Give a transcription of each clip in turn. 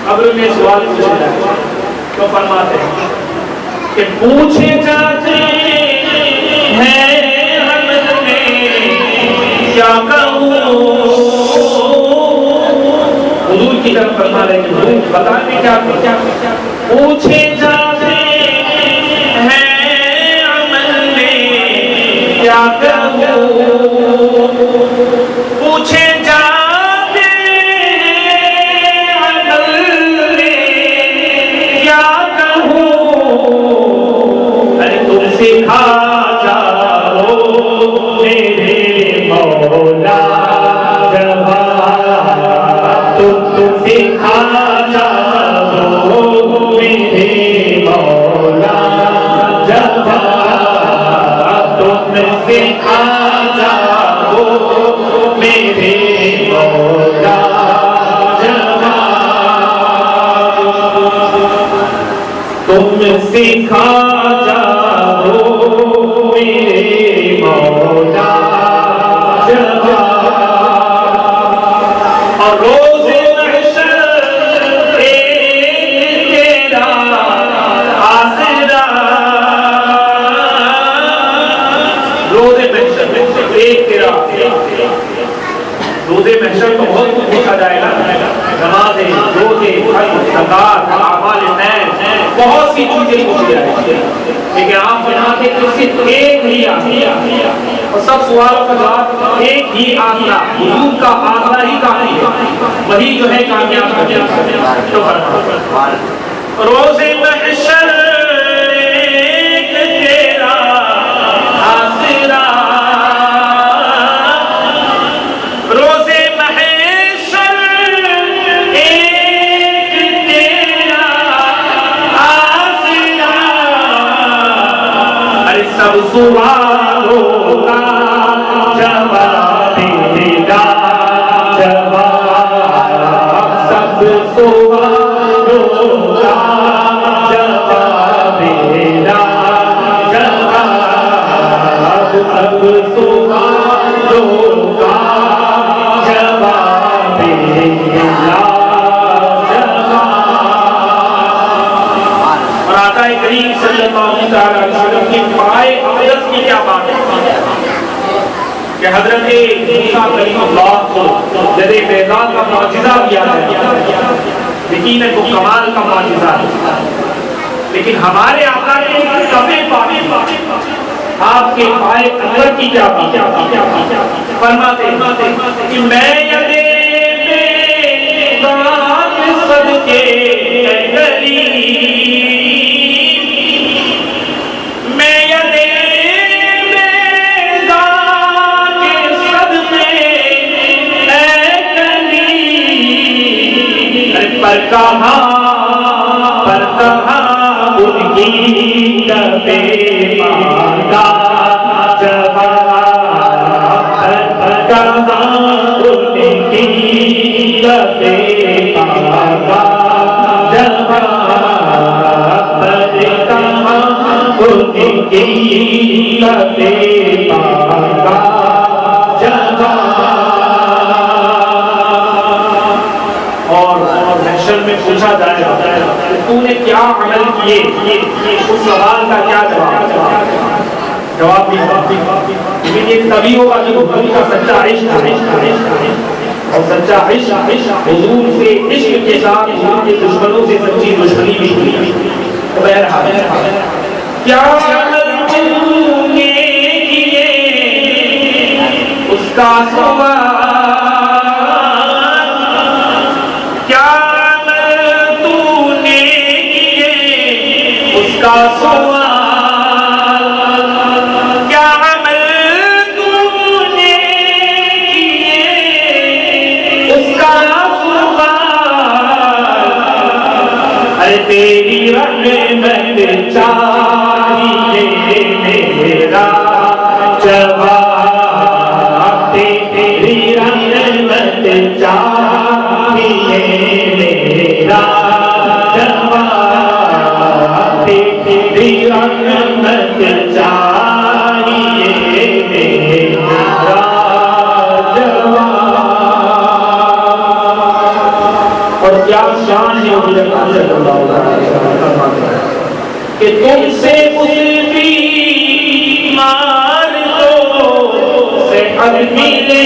قبر میں سوال پوچھے جائے تو فرماتے ہیں کہ پوچھے جاتے ہیں ہم نے کیا کہوں، حضور کی طرف فرما رہے کہ حضور بتانے کیا پوچھے جاتے ہیں عمل میں کیا کہوں، پوچھے سکھا جاؤ میرے مولا جواب، تم سکھا جاؤ میرے مولا جواب، تم سکھا جاؤ میرے مولا جواب، تم سکھا روزے محشر کو بہت کچھ دیکھا جائے گا، نمازیں، روزے، حج، زکات، اعمال نیک، بہت سی چیزیں پوچھی جائیں گی، لیکن آپ فرماتے ہیں کہ صرف ایک ہی آسرا، اور سب سوالوں کا جواب ایک ہی آسرا، حضور کا آسرا ہی کافی ہے، وہی جو ہے کامیاب ہے۔ تو روزے محشر ایک تیرا آسرا، روزے محشر ایک تیرا آسرا، ارے سب سوالوں کا جواب تیرا جواب، سب سوالوں کا جواب تیرا جواب، سب سوالوں کا جواب تیرا جواب۔ اور آقا کریم صلی اللہ علیہ وسلم کی پائے اقدس کی کیا بات ہے کہ حضرت موسیٰ کلیم اللہ کو جد بیضاء کا معجزہ دیا گیا، یقیناً کو کمال کا معجزہ ہے، لیکن ہمارے آقا کے کفے پاک آپ کے پائے انور کی کیا بات، فرماتے ہیں کہ میں یدے ذات صدقے کریم میں یدے ذات صدقے کریم پر کہاں ان کی لبے مانگا جواب کہاں ان کی لبے مانگا جواب کہاں ان کی لبے مانگا جواب اور محشر میں پوچھا جائے گا تو نے کیا عمل کیے، اس سوال کا کیا جواب بھی لیکن یہ تبھی ہوگا جب نبی کا سچا عشق اور سچا عشق حضور سے عشق کے ساتھ حضور کے دشمنوں سے سچی دشمنی بھی ہوئی۔ بہرحال کیا عمل تو نے کیے اس کا سوال، کا سوال کیا عمل تو نے کیے اس کا سوال، اے تیری رحمت چاہیے میرا جواب، تیری رحمت چاہیے میرا جواب، تیری رحمت چاہیے میرا جواب۔ اور کیا شان ہے حضور اکرم صلی اللہ علیہ وسلم کہ تم سے اس بیمار کو صحت ملے،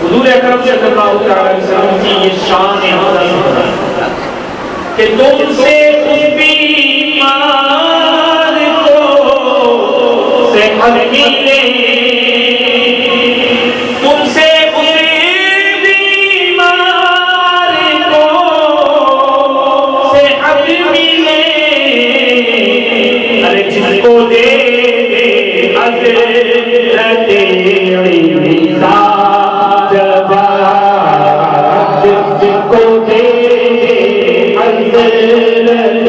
حضور اکرم صلی اللہ علیہ وسلم کی یہ شان ہے کہ تم سے اس بیمار کو صحت ملے، تم سے اس بیمار کو صحت ملے، ارے جس کو دے دے حضرت عیسیٰ جواب، جس کو دے حضرت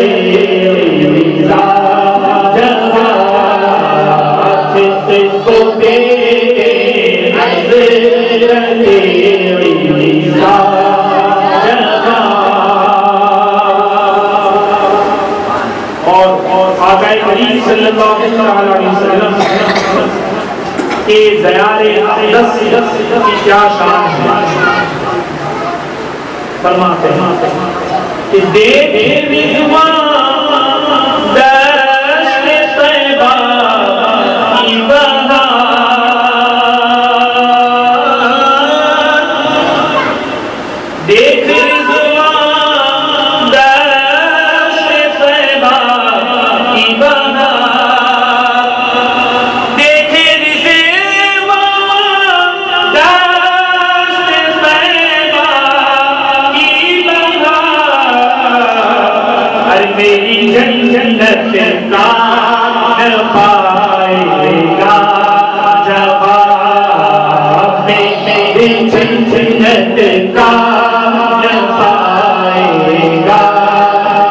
عیسیٰ جواب، جس کو دے حضرت عیسیٰ جواب۔ اور آقا کریم صلی اللہ علیہ وسلم کہ زیار اقدس کی کیا شان ہے، فرماتے ہیں کہ دیکھ رضوان دشت طیبہ کی بہار، دیکھ رضوان دشت طیبہ کی بہار، میری جنت نہ پائے گا جواب، میری جنت کا نہ پائے گا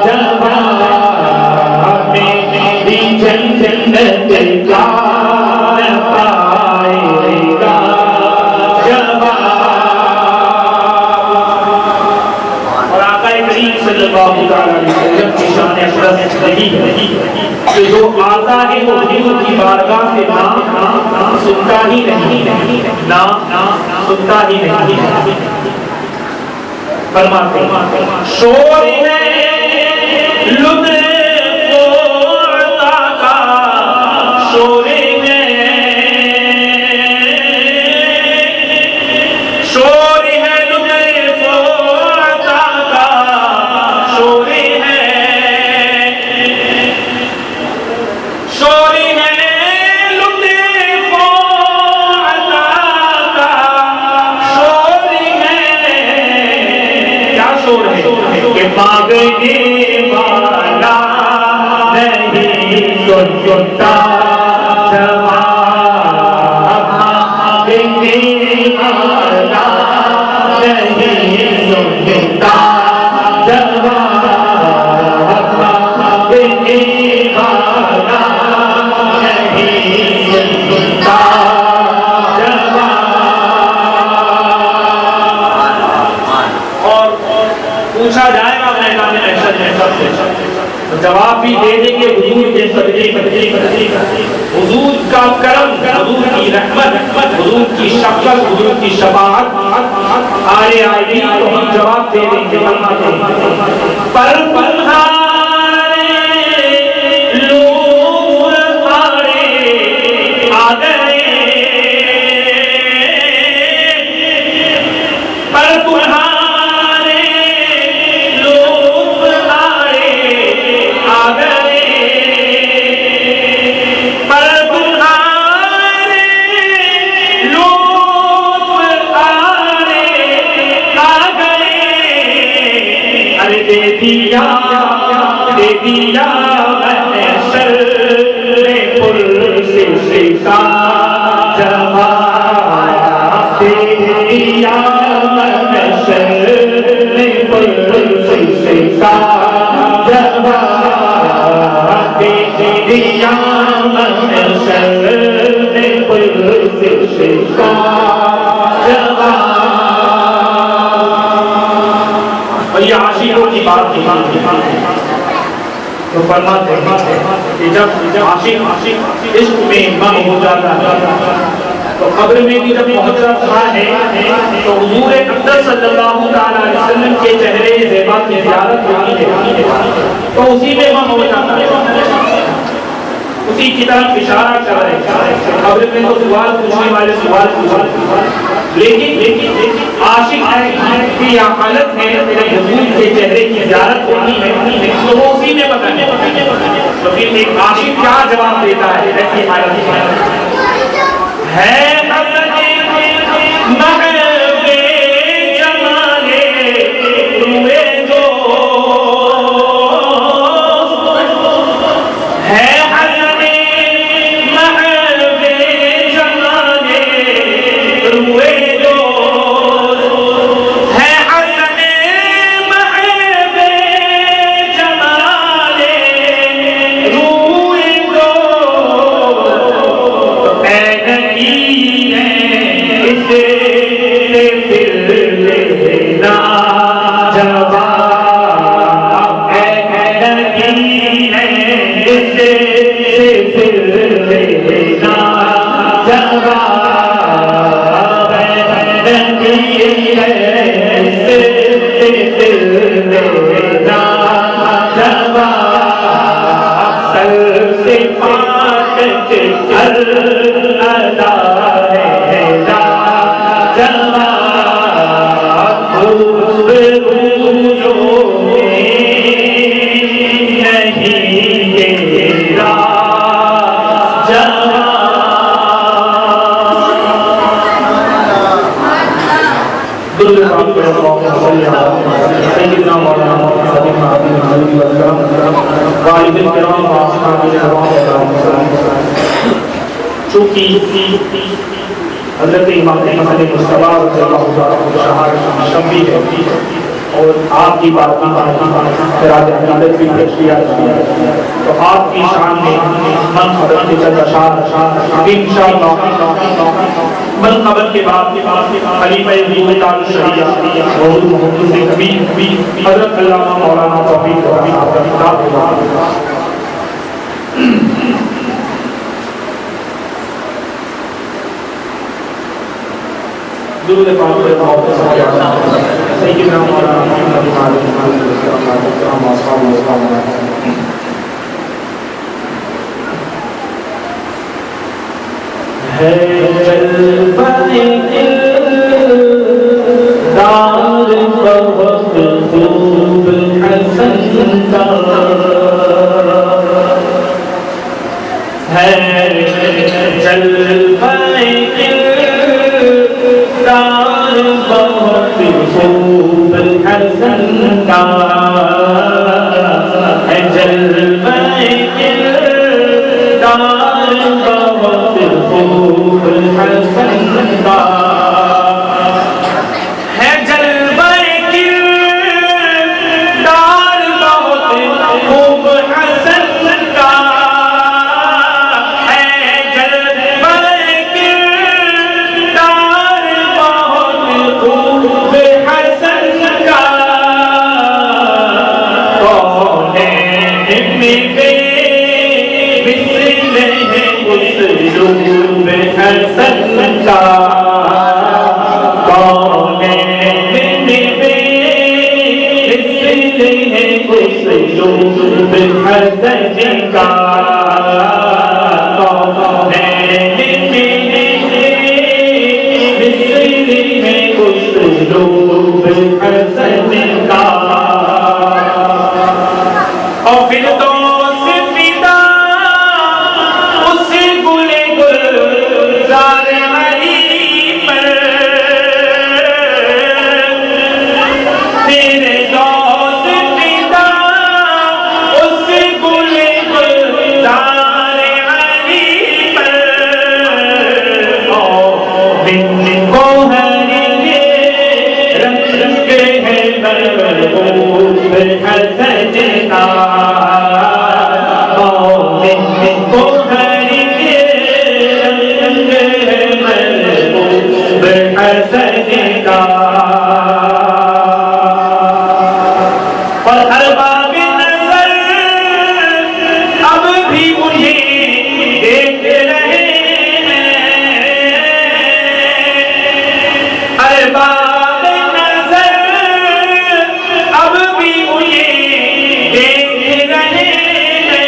جواب، میری جنت کا نہ پائے گا جواب۔ اور آقا کریم صلی اللہ علیہ وسلم کی شان اقدس یہی ہے کہ جو آتا ہے وہ حضور کی بارگاہ سے نام سنتا ہی نہیں، نام سنتا ہی نہیں۔ فرماتے شور ہے لطف و عطا کا، شور ہے شور ہے لطف و عطا کا، شور ہے شور ہے لطف و عطا کا، مانگنے والا نہیں سنتا جواب، مانگنے والا نہیں سنتا جواب، مانگنے والا نہیں سنتا جواب۔ اور پوچھا جائے گا میدان محشر میں سب سے، جواب بھی دے دیں گے حضور کے صدقے، حضور کا کرم، حضور کی رحمت، حضور کی شفقت، حضور کی شفاعت آئے آئے تو ہم جواب دے دیں گے۔ پر پنہارے لوگ آڑے آ گئے، پر تمہارے لوگ آڑے آ گئے، پر تمہارے لوگ آڑے آ گئے، ارے دے دیا محشر میں پرسش کا جواب، دے دیا محشر میں پرسش کا جواب، دے دیا محشر میں پرسش کا جواب۔ اور یہ عاشقوں کی بات تو فرماتے ہیں کہ جب عاشق عشق میں مغ ہو جاتا ہے تو قبر میں بھی جب پہنچتا ہے تو حضور اقدس صلی اللہ علیہ وسلم کے چہرے زیبا کی زیارت ہوتی ہے تو اسی میں مغ ہو جاتا ہے، اسی کی طرف اشارہ کر رہے ہیں۔ قبر میں تو سوال پوچھنے والے سوال لیکن عاشق ہے کہ یہ حالت ہے جب حضور کے چہرے کی زیارت ہوتی ہے تو وہ اسی میں پتہ ہے۔ تو پھر ایک عاشق کیا جواب دیتا ہے ایسی حالت ہے؟ محبے جمالے روئے جو ہے، حسنے محبے جمالے روئے جو ہے، حسنے محبے جمالے روئے جو، اے نبی اس سے پھر لینا جواب، اے نبی اس سے پھر لینا جواب، اے نبی اس سے پھر لینا جواب، سر سے پاک ہر ادا ہے جواب، خوب رویوں میں نہیں تیرا جواب۔ درود پاک پڑھو اللہم صلی علی سیدنا مولانا محمد وسلم، والد الکرام واصحاب الکرام۔ چونکہ حضرت امام احمد مصطفیٰ رضی اللہ عنہ شمبی ہے اور آپ کی بات خراج عقیدت بھی پیش کیا تو آپ کی شان میں منقبت کے چند اشعار انشاءاللہ منقبت کے بعد خلیفہ حضور تعالی الشریعہ حضور محمد کبیر حضرت علامہ مولانا توفیق رحمۃ اللہ کا خطاب ہوگا۔ درود پاک پڑھو سیدنا مولانا محمد ہے جلوہ دل دار بہت خوب حسن کا ہے، جلوہ دل دار بہت خوب حسن کا اسلوب حسن کا اور پھر تو فدا اس گل گلزار علی پر پھر تو فدا اس گل گلزار علی پر بن کو ہر رنگ ہے مرغوب حسن کا اور ارباب نظر اب بھی انہیں دیکھ رہے ہیں ارباب نظر اب بھی انہیں دیکھ رہے ہیں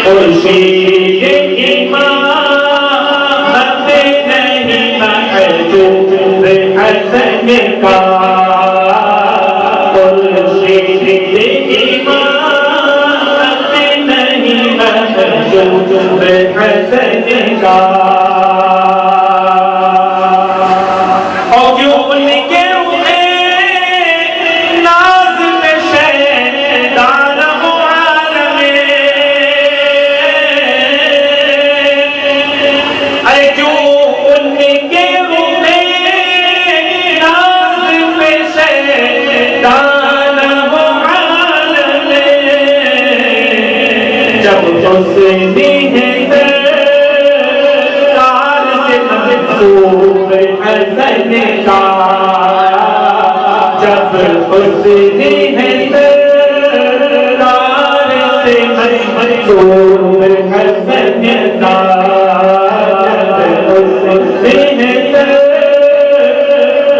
خورشید امامت نہیں محجوب حسن کا خورشید امامت نہیں محجوب حسن کا اور کیوں ان کے روئے ناز میں شیطان ہو عالم ارے کیوں ان کے روئے ناز میں شیطان ہو عالم جب حسنی ہے سرکار سے منسوب حسن کا جب حسنی ہے سرکار سے منسوب حسن کا جب حسنی ہے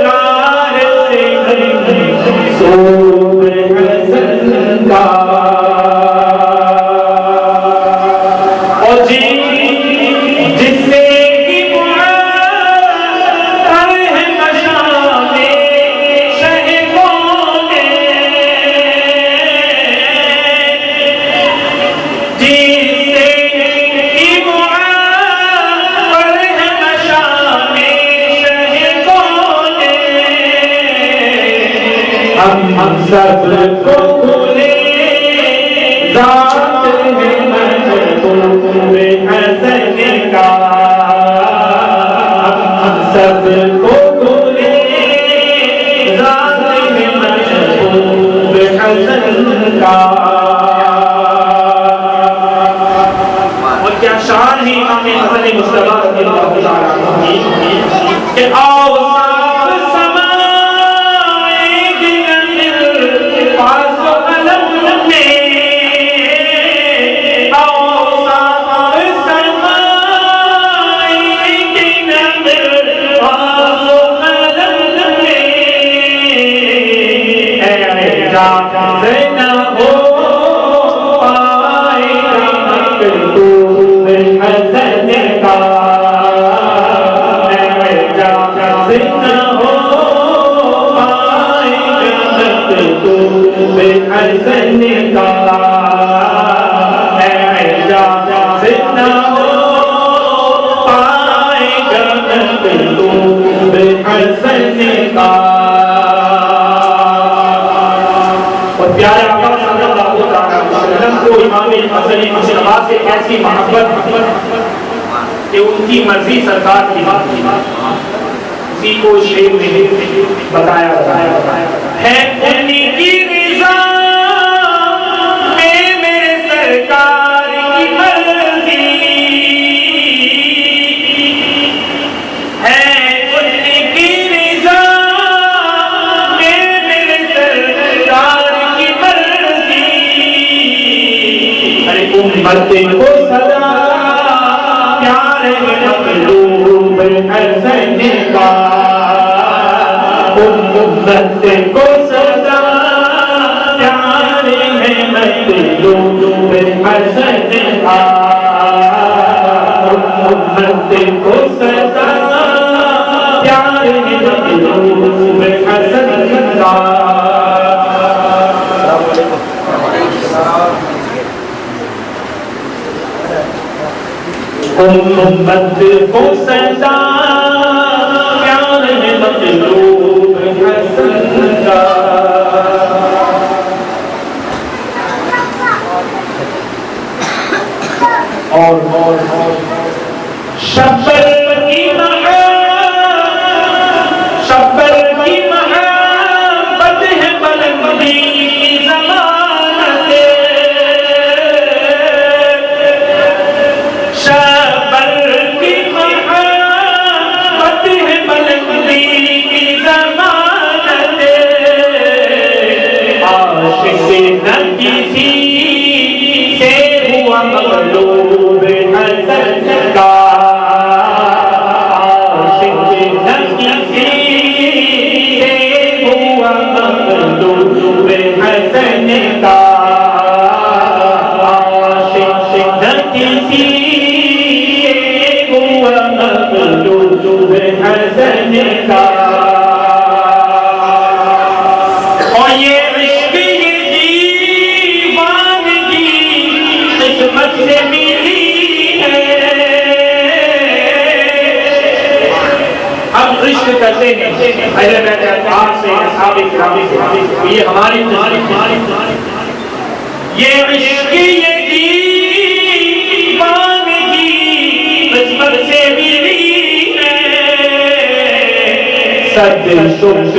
سرکار سے منسوب حسن کا اور جس سے کی معطر ہے مشام شہ کونے جس سے کی معطر ہے مشام شہ کونے ہم سب کو بھولے ذات ہے محبوب حسن کا ہم سب کو بھولے ذات ہے محبوب حسن کا اور کیا شان ہے امام حسن مصطفیٰ رضی اللہ تعالیٰ عنہ کہ آؤ زنا ہو پائے مکتوب حسن کا زنا ہو پائے مکتوب حسن کا زنا ہو پائے مکتوب حسن کا پیارے آقا صلی اللہ علیہ وسلم کو امام حسن مصطفیٰ سے ایسی محبت کہ ان کی مرضی سرکار کی بات اسی کو شعر میں بتایا ہے انہی کی رضا میں میرے سرکار کی مرضی ہے انہی کی رضا میں میرے سرکار امت کو صدا پیار مطلوب حسن کا امت کو صدا پیار ہے مطلوب حسن کا امت کو صدا پیار ہے مطلوب حسن کا امت کو سزا پیار ہے مطلوب حسن کا اور شبر کی محبت ہے بلندی ضمانت شبر کی محبت ہے بلندی ضمانت عاشق نہ کسی سے ہوا مغلوب حسن کا اور یہ عشق یہ دیوانگی قسمت سے ملی ہے ہم عشق کرتے ہیں پہلے بیٹھے اصحاب سے اصحاب کرام سے یہ ہماری یہ عشق یہ دیوانگی قسمت سے ملی صد شکر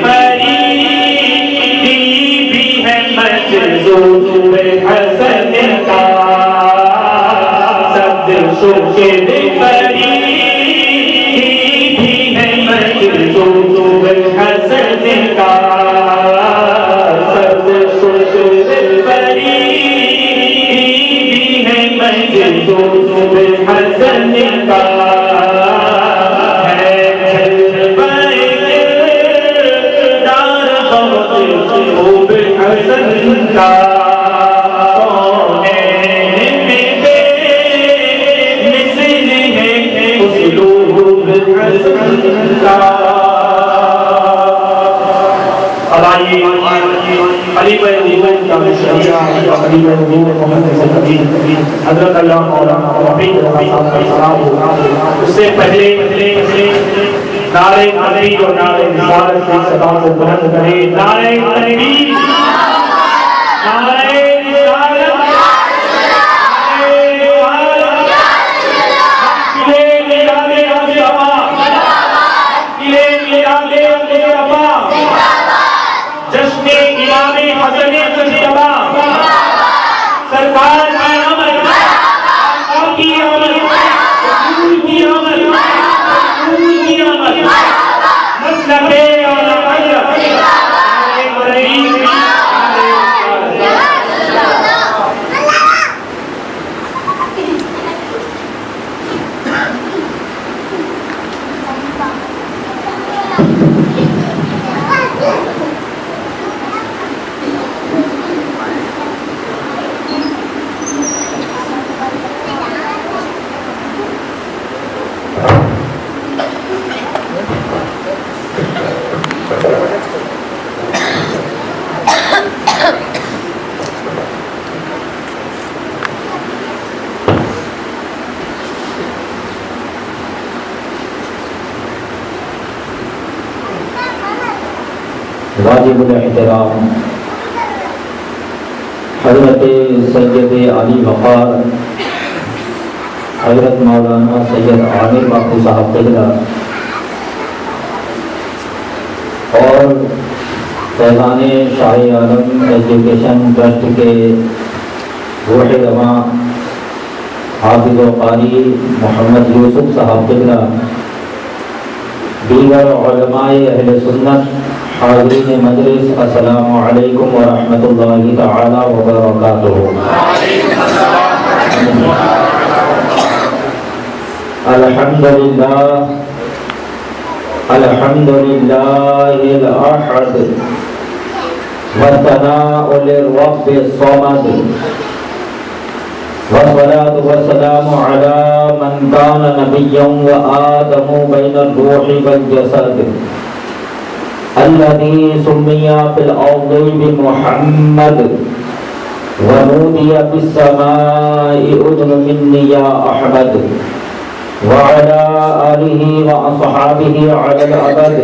فریدی بھی ہے مجذوب حسن کا صد شکر فریدی بھی ہے مجذوب حسن کا صد شکر فریدی بھی ہے مجذوب حسن کا حضرت اللہ مولانا اس سے پہلے نعرہ تکبیر اور نعرہ رسالت کی صدا کو بلند کرے نعرہ تکبیر نعرہ سرکار کی آمد آپ کی آمد رسول کی آمد رسول کی آمد مسلک اعلی واجب الاحترام حضرت سید علی وقار حضرت مولانا سید عامر باقو صاحب قبلہ اور فیضان شاہ عالم ایجوکیشن ٹرسٹ کے روح رواں حافظ و قاری محمد یوسف صاحب قبلہ دیگر علماء اہل سنت حاضرین مجلس السلام علیکم ورحمۃ اللہ تعالی وبرکاتہ الحمد للہ الاحد والثناء للرب الصمد والصلاة والسلام على من كان نبيا وآدم بين الروح والجسد الذي سمي في الأرض بمحمد ونودي في السماء أذن مني يا أحمد وعلى آله وأصحابه على الأبد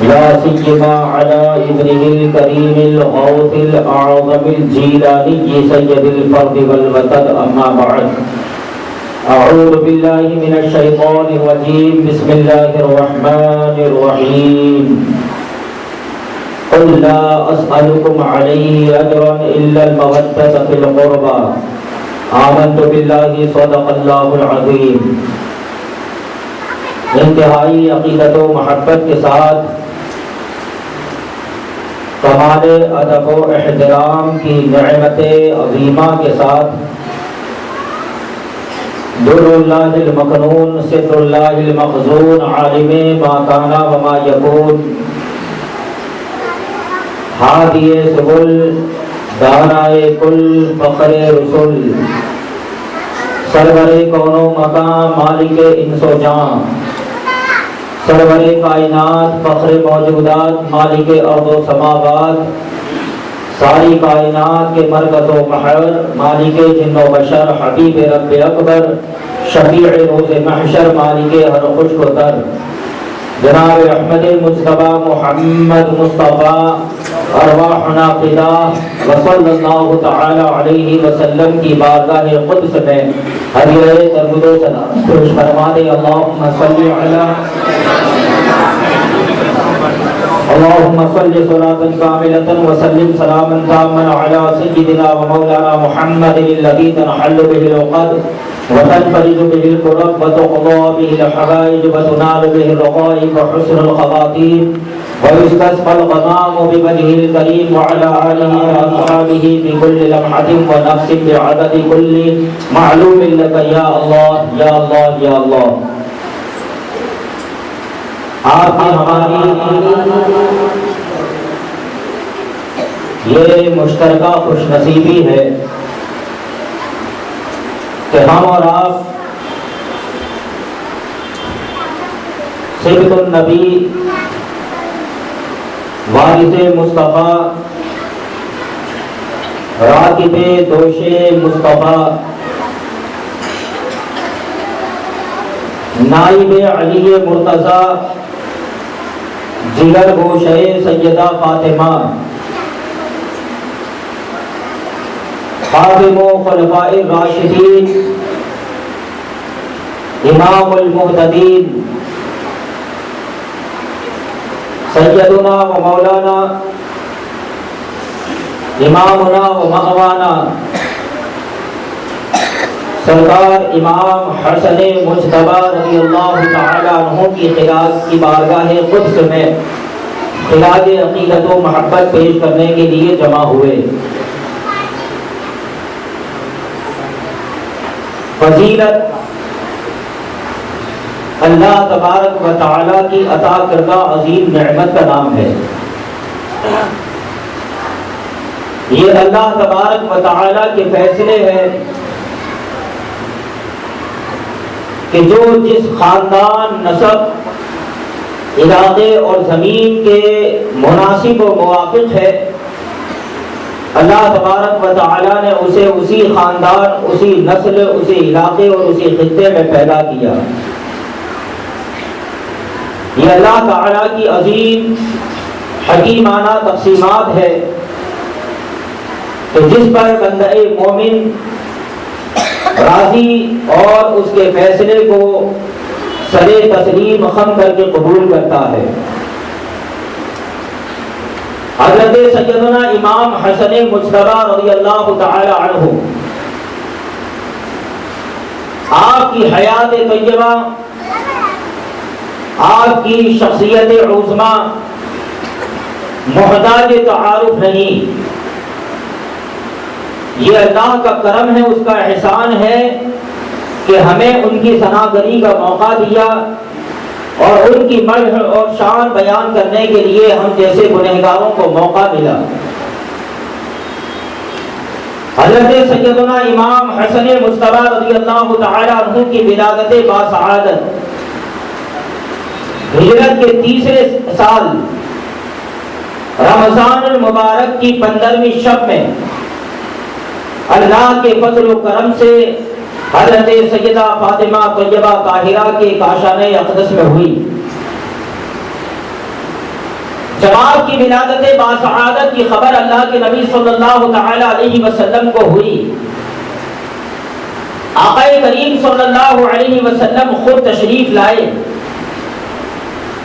لا سيما على ابنه الكريم الغوث الأعظم الجيلاني سيد الفرد والوتد أما بعد أعوذ بالله من الشيطان الرجيم بسم الله الرحمن الرحيم قل لا أسألكم عليه أجرا إلا المودة في القربى آمنت بالله صدق الله العظيم. انتہائی عقیدت و محبت کے ساتھ کمال ادب و احترام کی نعمت عظیمہ کے ساتھ در اللہ المکنون سر اللہ المخزون عالم ما کان و ما یکون ہادی سبل دانائے کل فخر رسول سرور کون و مکان مالک انس و جان سرور کائنات فخر موجودات مالک ارض و سماوات ساری کائنات کے مرکز و محور مالک جن و بشر حبیب رب اکبر شفیع روز محشر مالک ہر خشک و تر جناب احمد مصطفیٰ محمد مصطفیٰ ارواحنا فدا وصلی اللہ تعالی علیہ وسلم کی بارگاہ قدس میں ہدیہ درود و سلام پیش فرما دے. اللہم صلی علی اللهم صل صلاة كاملة وسلم سلاما تاما على سيدنا ومولانا محمد الذي تنحل به العقد وتنفرج به الكرب وتقضى به الحوائج وتنال به الرغائب وحسن الخواتيم ويستسقى الغمام بوجهه الكريم وعلى آله وأصحابه في كل لمحة ونفس بعدد كل معلوم لك يا الله يا الله يا الله. آپ کی ہماری یہ مشترکہ خوش نصیبی ہے کہ ہم اور آپ صبت النبی وارث مصطفیٰ راکب دوش مصطفیٰ نائب علی مرتضیٰ جگر گوشہ سیدہ فاطمہ خادم و خلفاء الراشدین امام المہتدین سیدنا و مولانا امامنا و مغوانا سرکار امام حسن مجتبی رضی اللہ تعالی عنہ کی خراج کی بارگاہ قدس میں خراج عقیدت و محبت پیش کرنے کے لیے جمع ہوئے. فضیلت اللہ تبارک و تعالی کی عطا کردہ عظیم نعمت کا نام ہے. یہ اللہ تبارک و تعالی کے فیصلے ہیں کہ جو جس خاندان نسب علاقے اور زمین کے مناسب و موافق ہے اللہ تبارک و تعالی نے اسے اسی خاندان اسی نسل اسی علاقے اور اسی خطے میں پیدا کیا. یہ اللہ تعالی کی عظیم حکیمانہ تقسیمات ہے کہ جس پر بندہ مومن راضی اور اس کے فیصلے کو سرے تسلیم خم کر کے قبول کرتا ہے. حضرت سیدنا امام حسن مجتبی رضی اللہ تعالی عنہ آپ کی حیات طیبہ آپ کی شخصیت عظمیٰ محتاج تعارف نہیں. یہ اللہ کا کرم ہے اس کا احسان ہے کہ ہمیں ان کی ثناگری کا موقع دیا اور ان کی مدح اور شان بیان کرنے کے لیے ہم جیسے گنہگاروں کو موقع ملا. حضرت سیدنا امام حسن مصطفیٰ رضی اللہ تعالی عنہ کی ولادت باسعادت ہجرت کے تیسرے سال رمضان المبارک کی 15ویں شب میں اللہ کے فضل و کرم سے حضرت سیدہ فاطمہ طیبہ طاہرہ کے کاشانہ اقدس میں ہوئی. جب آپ کی ولادت باسعادت کی خبر اللہ کے نبی صلی اللہ تعالی علیہ وسلم کو ہوئی، آقا کریم صلی اللہ علیہ وسلم خود تشریف لائے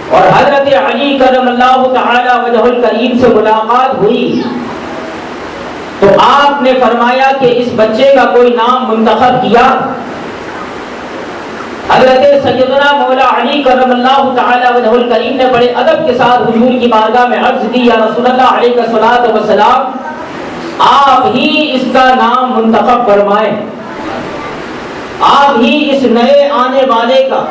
اور حضرت علی کرم اللہ تعالی وجہ الکریم سے ملاقات ہوئی تو آپ نے فرمایا کہ اس بچے کا کوئی نام منتخب کیا. حضرت سیدنا مولا علی کرم اللہ تعالی وجہ الکریم نے بڑے ادب کے ساتھ حضور کی بارگاہ میں عرض کی، یا رسول اللہ علیہ الصلوۃ والسلام، آپ ہی اس کا نام منتخب فرمائیں، آپ ہی اس نئے آنے والے کا،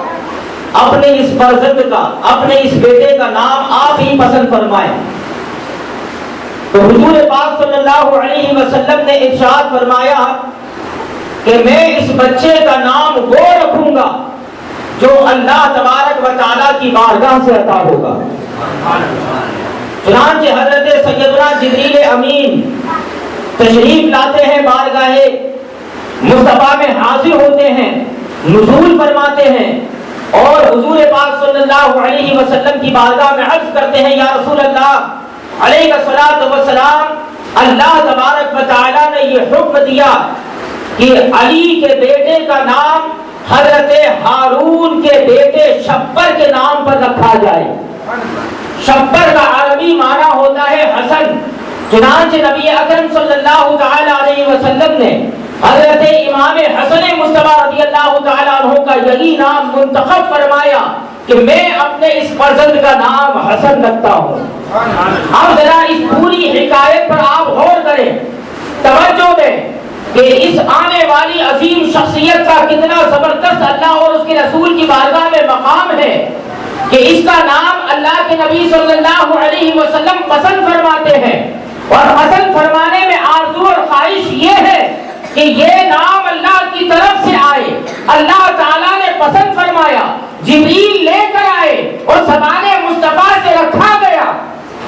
اپنے اس فرزند کا، اپنے اس بیٹے کا نام آپ ہی پسند فرمائیں. تو حضور پاک صلی اللہ علیہ وسلم نے ارشاد فرمایا کہ میں اس بچے کا نام وہ رکھوں گا جو اللہ تبارک و تعالیٰ کی بارگاہ سے عطا ہوگا. چنانچہ حضرت سیدنا جبریل امین تشریف لاتے ہیں، بارگاہ مصطفیٰ میں حاضر ہوتے ہیں، نزول فرماتے ہیں اور حضور پاک صلی اللہ علیہ وسلم کی بارگاہ میں عرض کرتے ہیں، یا رسول اللہ علیہ الصلوۃ والسلام، اللہ تبارک و تعالیٰ نے یہ حکم دیا کہ علی کے بیٹے کا نام حضرت ہارون کے بیٹے شبر کے نام پر رکھا جائے. شبر کا عربی معنی ہوتا ہے حسن. چنانچہ نبی اکرم صلی اللہ تعالی علیہ وسلم نے حضرت امام حسن مصطفیٰ رضی اللہ تعالی عنہ کا یہی نام منتخب فرمایا کہ میں اپنے اس فرزند کا نام حسن رکھتا ہوں. اب ذرا اس پوری حکایت پر آپ غور کریں، توجہ دیں کہ اس آنے والی عظیم شخصیت کا کتنا زبردست اللہ اور اس کے رسول کی بارگاہ میں مقام ہے کہ اس کا نام اللہ کے نبی صلی اللہ علیہ وسلم پسند فرماتے ہیں. اور پسند فرمانے میں آرزو اور خواہش یہ ہے کہ یہ نام اللہ کی طرف سے آئے، اللہ تعالیٰ نے پسند فرمایا، جبریل لے کر آئے اور زبان مصطفیٰ سے رکھا گیا.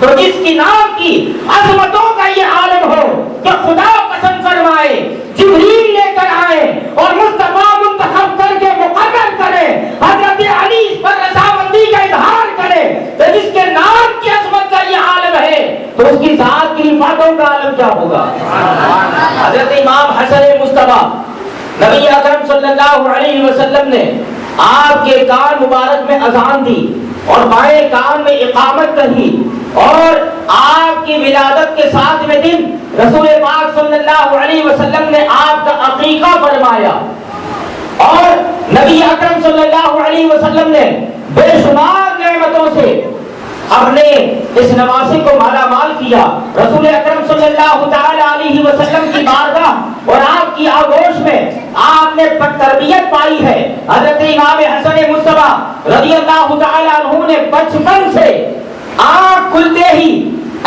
تو جس کی نام کی عظمتوں کا یہ عالم ہو کہ خدا پسند فرمائے، جبریل لے کر آئے اور مصطفیٰ منتخب کر کے مقرر کرے، حضرت علی اس پر رضامندی کا اظہار کرے، تو جس کے نام کی عظمت کا یہ عالم ہے تو اس کی ذات کی رفعتوں کا عالم کیا ہوگا. حضرت امام حسن مصطفیٰ نبی اکرم صلی اللہ علیہ وسلم نے آپ کے کان مبارک میں اذان دی اور بائیں کان میں اقامت کہی، اور آپ کی ولادت کے 7ویں دن رسول پاک صلی اللہ علیہ وسلم نے آپ کا عقیقہ فرمایا اور نبی اکرم صلی اللہ علیہ وسلم نے بے شمار نعمتوں سے اپنے اس نواسے کو مالا مال کیا. رسول اکرم صلی اللہ تعالی علیہ وسلم کی بارگاہ اور آپ کی آغوش میں آپ نے تربیت پائی ہے. حضرت امام حسن مصطفیٰ رضی اللہ تعالی عنہ نے بچپن سے آنکھ کھلتے ہی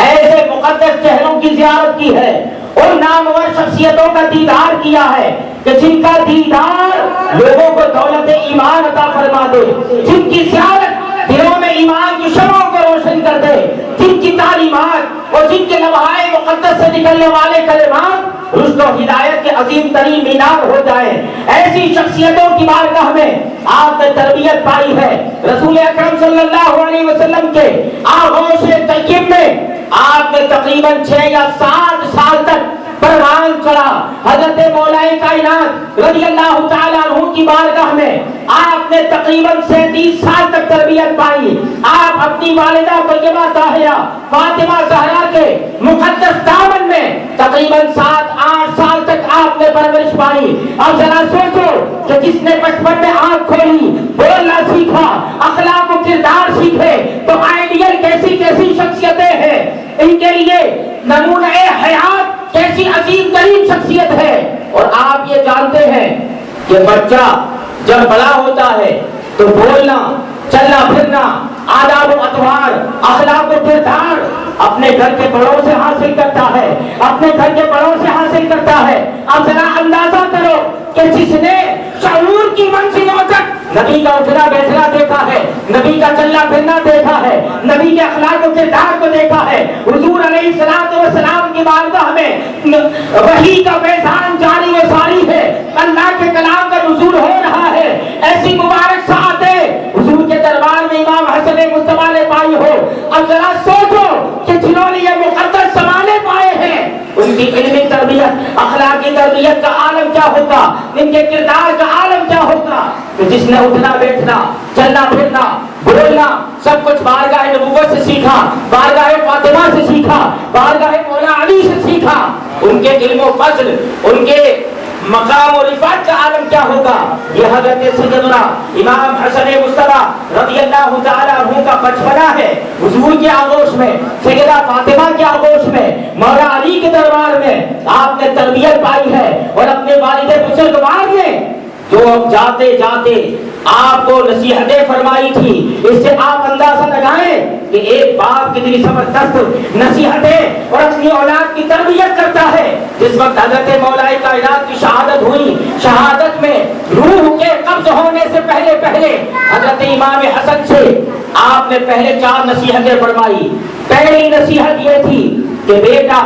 ایسے مقدس چہروں کی زیارت کی ہے، ان نامور شخصیتوں کا دیدار کیا ہے کہ جن کا دیدار لوگوں کو دولت ایمان عطا فرما دے، جن کی زیارت دلوں میں ایمان کی شمعوں کو روشن کر دے، جن کی تعلیمات اور جن کے لمحائے مقدس سے نکلنے والے کلمات رشد و ہدایت کے عظیم ترین مینار ہو جائے. ایسی شخصیتوں کی بارگاہ میں آپ نے تربیت پائی ہے. رسول اکرم صلی اللہ علیہ وسلم کے آغوش طیب میں آپ نے تقریباً 6 یا 7 سال تک پروان چڑھا. حضرت مولا کائنات رضی اللہ تعالیٰ عنہ کی بارگاہ میں آپ نے تقریباً 37 سال تک تربیت پائی. آپ اپنی والدہ طیبہ طاہرہ فاطمہ زہرا کے مقدس دامن میں تقریباً 7-8 سال تک آپ نے پرورش پائی. اب ذرا سوچو کہ جس نے بچپن میں آنکھ کھولی، بولنا سیکھا، اخلاق و کردار سیکھے، تو آئیڈیل کیسی کیسی شخصیتیں ہیں، ان کے لیے نمونہ حیات کیسی عظیم ترین شخصیت ہے. اور آپ یہ جانتے ہیں کہ بچہ جب بڑا ہوتا ہے تو بولنا، چلنا پھرنا، آداب و اطوار، اخلاق و کردار اپنے اپنے گھر کے بڑوں سے حاصل کرتا ہے، اپنے گھر کے بڑوں سے حاصل کرتا ہے۔ اب ذرا اندازہ کرو کہ جس نے شعور کی منزلوں تک نبی کا اٹھنا بیٹھنا دیکھا ہے، نبی کا چلنا پھرنا دیکھا ہے، نبی کے اخلاق و کردار کو دیکھا ہے، حضور علیہ الصلوۃ والسلام کی بارگاہ میں وحی کا فیضان جاری و ساری ہے، اللہ کے کلام کا نزول ہو رہا ہے، ایسی مبارک ساعتیں حضور کے دربار میں امام حسن مصطفیٰ نے پائی ہو۔ اب ذرا سوچو کہ جنہوں نے یہ مقدس زمانے پائے ہیں ان کی علمی تربیت، اخلاقی تربیت کا عالم کیا ہوگا، ان کے کردار کا عالم کیا ہوگا۔ کہ جس نے اٹھنا بیٹھنا چلنا پھرنا بولنا سب کچھ بارگاہ نبوت سے سیکھا، بارگاہ فاطمہ سے سیکھا، بارگاہ مولا علی سے سیکھا، ان کے علم و فضل، ان کے مقام و رفعت کا عالم کیا ہوگا۔ یہ حضرت سیدنا امام حسن مصطفیٰ رضی اللہ تعالیٰ عنہ کا بچپنا ہے، حضور کے آغوش میں، سیدہ فاطمہ کے آغوش میں، مولا علی کے دربار میں آپ نے تربیت پائی ہے، اور اپنے والد بزرگوار نے جو جاتے جاتے آپ کو نصیحتیں فرمائی تھی، اس سے آپ اندازہ لگائیں کہ ایک باپ کتنی زبردست نصیحتیں اور اپنی اولاد کی تربیت کرتا ہے۔ جس وقت حضرت مولا کائنات کی شہادت ہوئی، شہادت میں روح کے قبض ہونے سے پہلے حضرت امام حسن سے آپ نے پہلے 4 نصیحتیں فرمائی۔ پہلی نصیحت یہ تھی کہ بیٹا،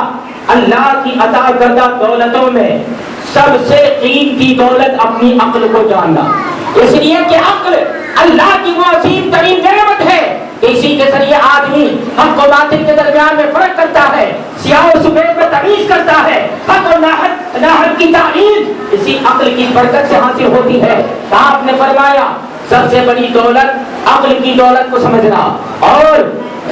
اللہ کی عطا کردہ دولتوں میں سب سے قیمتی دولت اپنی عقل کو جاننا، اس لیے کہ عقل اللہ کی وہ عظیم ترین نعمت ہے کہ اسی کے ذریعے آدمی حق و باطل کے درمیان میں فرق کرتا ہے، سیاہ و سفید میں تمیز کرتا ہے، حق و ناحق کی تعلیم اسی عقل کی برکت سے حاصل ہوتی ہے۔ آپ نے فرمایا سب سے بڑی دولت عقل کی دولت کو سمجھنا، اور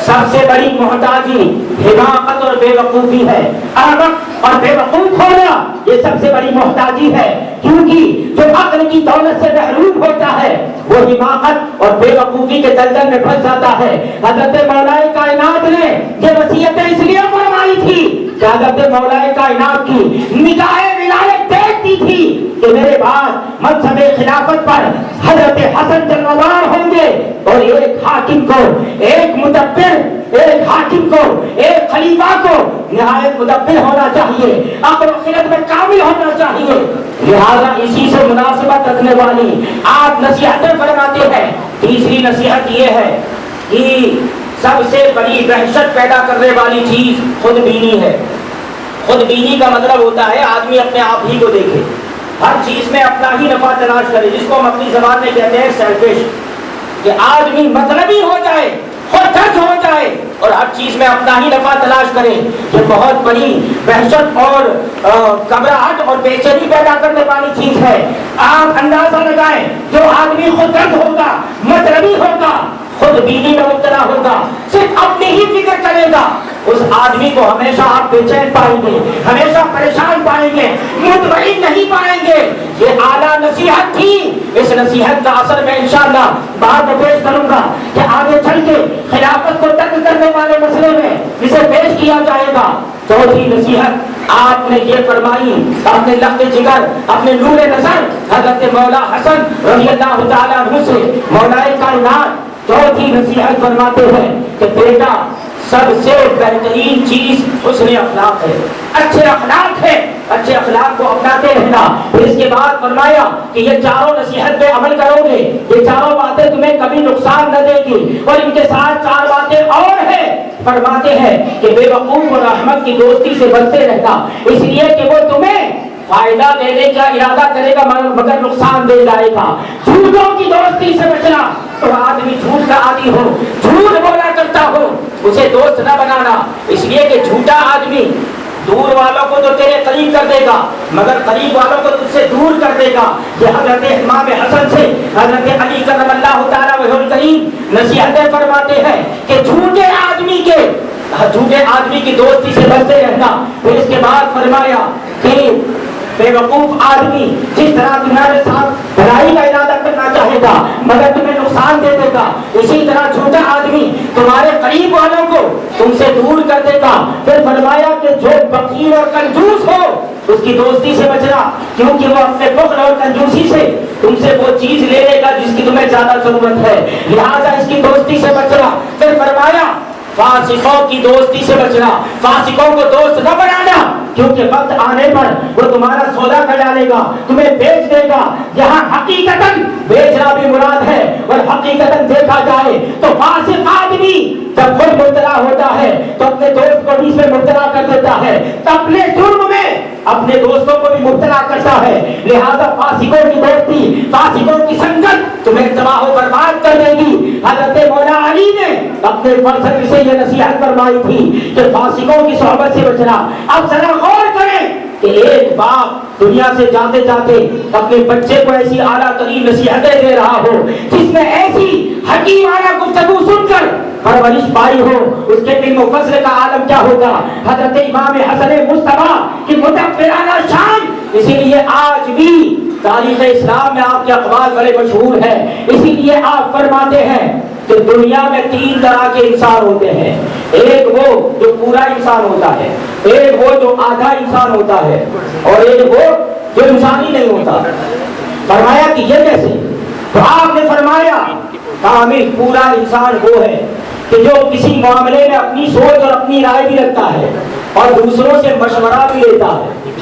سب سے بڑی محتاجی حماقت اور بے وقوفی ہے۔ احمق اور بے وقوف ہونا یہ سب سے بڑی محتاجی ہے، کیونکہ جو عقل کی دولت سے محروم ہوتا ہے وہ حماقت اور بے وقوفی کے دلدل میں پھنس جاتا ہے۔ حضرت مولا کائنات نے یہ وصیتیں اس لیے فرمائی تھی کہ حضرت مولا کائنات کی نگاہ ولایت دیکھتی تھی کہ میرے بعد منصب خلافت پر حضرت حسن جلوار ہوں گے، اور ایک حاکم کو، ایک مدبر، ایک حاکم کو، ایک خلیفہ کو نہایت مدبر ہونا چاہیے، عقل و خرد میں کامل ہونا چاہیے۔ لہذا اسی سے مناسبت رکھنے والی آپ نصیحتیں فرماتے ہیں۔ تیسری نصیحت یہ ہے کہ سب سے بڑی وحشت پیدا کرنے والی چیز خود بینی ہے۔ خود بینی کا مطلب ہوتا ہے آدمی اپنے آپ ہی کو دیکھے، ہر چیز میں اپنا ہی نفع تلاش کرے، جس کو ہم اپنی زبان میں کہتے ہیں سیلفش، کہ آدمی مطلبی ہو جائے، خود غرض ہو جائے اور ہر چیز میں اپنا ہی نفع تلاش کرے۔ یہ بہت بڑی وحشت اور گھبراہٹ اور بے چینی پیدا کرنے والی چیز ہے۔ آپ اندازہ لگائیں، جو آدمی خود غرض ہوگا، مطلبی ہوگا، خود بینی میں مبتلا ہوگا، صرف اپنی ہی فکر کرے گا، اس آدمی کو ہمیشہ آپ بے چین پائیں گے، ہمیشہ پریشان پائیں گے، مطمئن نہیں پائیں گے۔ یہ اعلیٰ نصیحت تھی، اس نصیحت کا اثر میں انشاءاللہ بعد میں پیش کروں گا کہ آگے چل کے خلافت کو ترک کرنے والے مسئلے میں اسے پیش کیا جائے گا۔ چوتھی نصیحت آپ نے یہ فرمائی، اپنے لخت جگر، اپنے نور نظر حضرت مولا حسن رضی اللہ تعالیٰ عنہ سے مولا کائنات چوتھی نصیحت فرماتے ہیں کہ بیٹا، سب سے بہترین چیز حسن اخلاق ہے، اچھے اخلاق ہے، اچھے اخلاق کو اپناتے رہنا۔ پھر اس کے بعد فرمایا کہ یہ چاروں نصیحت پہ عمل کرو گے، یہ چاروں باتیں تمہیں کبھی نقصان نہ دے گی، اور ان کے ساتھ 4 باتیں اور ہیں۔ فرماتے ہیں کہ بے وقوف اور احمق کی دوستی سے بچتے رہنا، اس لیے کہ وہ تمہیں فائدہ دینے کا ارادہ کرے گا مگر نقصان دے جائے گا۔ جھوٹوں کی دوستی سے بچنا، تو آدمی جھوٹ کا عادی ہو، جھوٹ بولا کرتا ہو، اسے دوست نہ بنانا، اس لیے کہ جھوٹا آدمی دور والوں کو تو تیرے قریب کر دے گا مگر قریب والوں کو تجھ سے دور کر دے گا۔ یہ حضرت امام حسن سے حضرت علی کرم اللہ تعالیٰ وجہ الکریم نصیحتیں فرماتے ہیں کہ جھوٹے آدمی کی دوستی سے بچتے رہنا۔ پھر اس کے بعد فرمایا کہ بے وقوف آدمی جس طرح تمہارے ساتھ بھلائی کا ارادہ کرنا چاہے گا مگر تمہیں نقصان دے دے گا، اسی طرح جھوٹا آدمی تمہارے قریب والوں کو تم سے دور کر دے گا۔ پھر فرمایا کہ جو بخیل اور کنجوس ہو اس کی دوستی سے بچنا، کیونکہ وہ اپنے بخل اور کنجوسی سے تم سے وہ چیز لے لے گا جس کی تمہیں زیادہ ضرورت ہے، لہذا اس کی دوستی سے بچنا۔ پھر فرمایا فاسقوں کی دوستی سے بچنا، فاسقوں کو دوست نہ بنانا، کیونکہ وقت آنے پر وہ تمہارا سودا کر ڈالے گا، تمہیں بیچ دے گا۔ یہاں حقیقتاً بیچنا بھی مراد ہے، اور حقیقتاً دیکھا جائے تو فاسق آدمی جب خود مبتلا ہوتا ہے تو اپنے دوست کو بھی اس میں مبتلا کر دیتا ہے، اپنے جرم میں اپنے دوستوں کو بھی مبتلا کرتا ہے۔ لہذا فاسقوں کی دوستی، فاسقوں کی سنگت تمہیں تباہ و برباد کر دے گی۔ حضرت مولا علی نے اپنے فرزند سے یہ نصیحت فرمائی تھی کہ فاسقوں کی صحبت سے بچنا۔ اب ذرا غور کریں کہ ایک باپ دنیا سے جاتے جاتے اپنے بچے کو ایسی اعلیٰ ترین نصیحتیں دے رہا ہو، جس میں ایسی حکیمانہ گفتگو سن کر پرورش پائی ہو، اس کے علم و فضل کا عالم کیا ہوگا۔ حضرت امام حسن مصطفیٰ کی متکبرانہ شان، اسی لیے آج بھی تاریخ اسلام میں آپ کے اقوال بڑے مشہور ہیں۔ اسی لیے آپ فرماتے ہیں کہ دنیا میں 3 طرح کے انسان ہوتے ہیں، ایک وہ جو پورا انسان ہوتا ہے، ایک وہ جو آدھا انسان ہوتا ہے، اور ایک وہ جو انسان ہی نہیں ہوتا۔ فرمایا کہ یہ کیسے؟ تو آپ نے فرمایا کامل پورا انسان وہ ہے کہ جو کسی معاملے میں اپنی سوچ اور اپنی رائے بھی رکھتا ہے اور دوسروں سے مشورہ بھی لیتا ہے،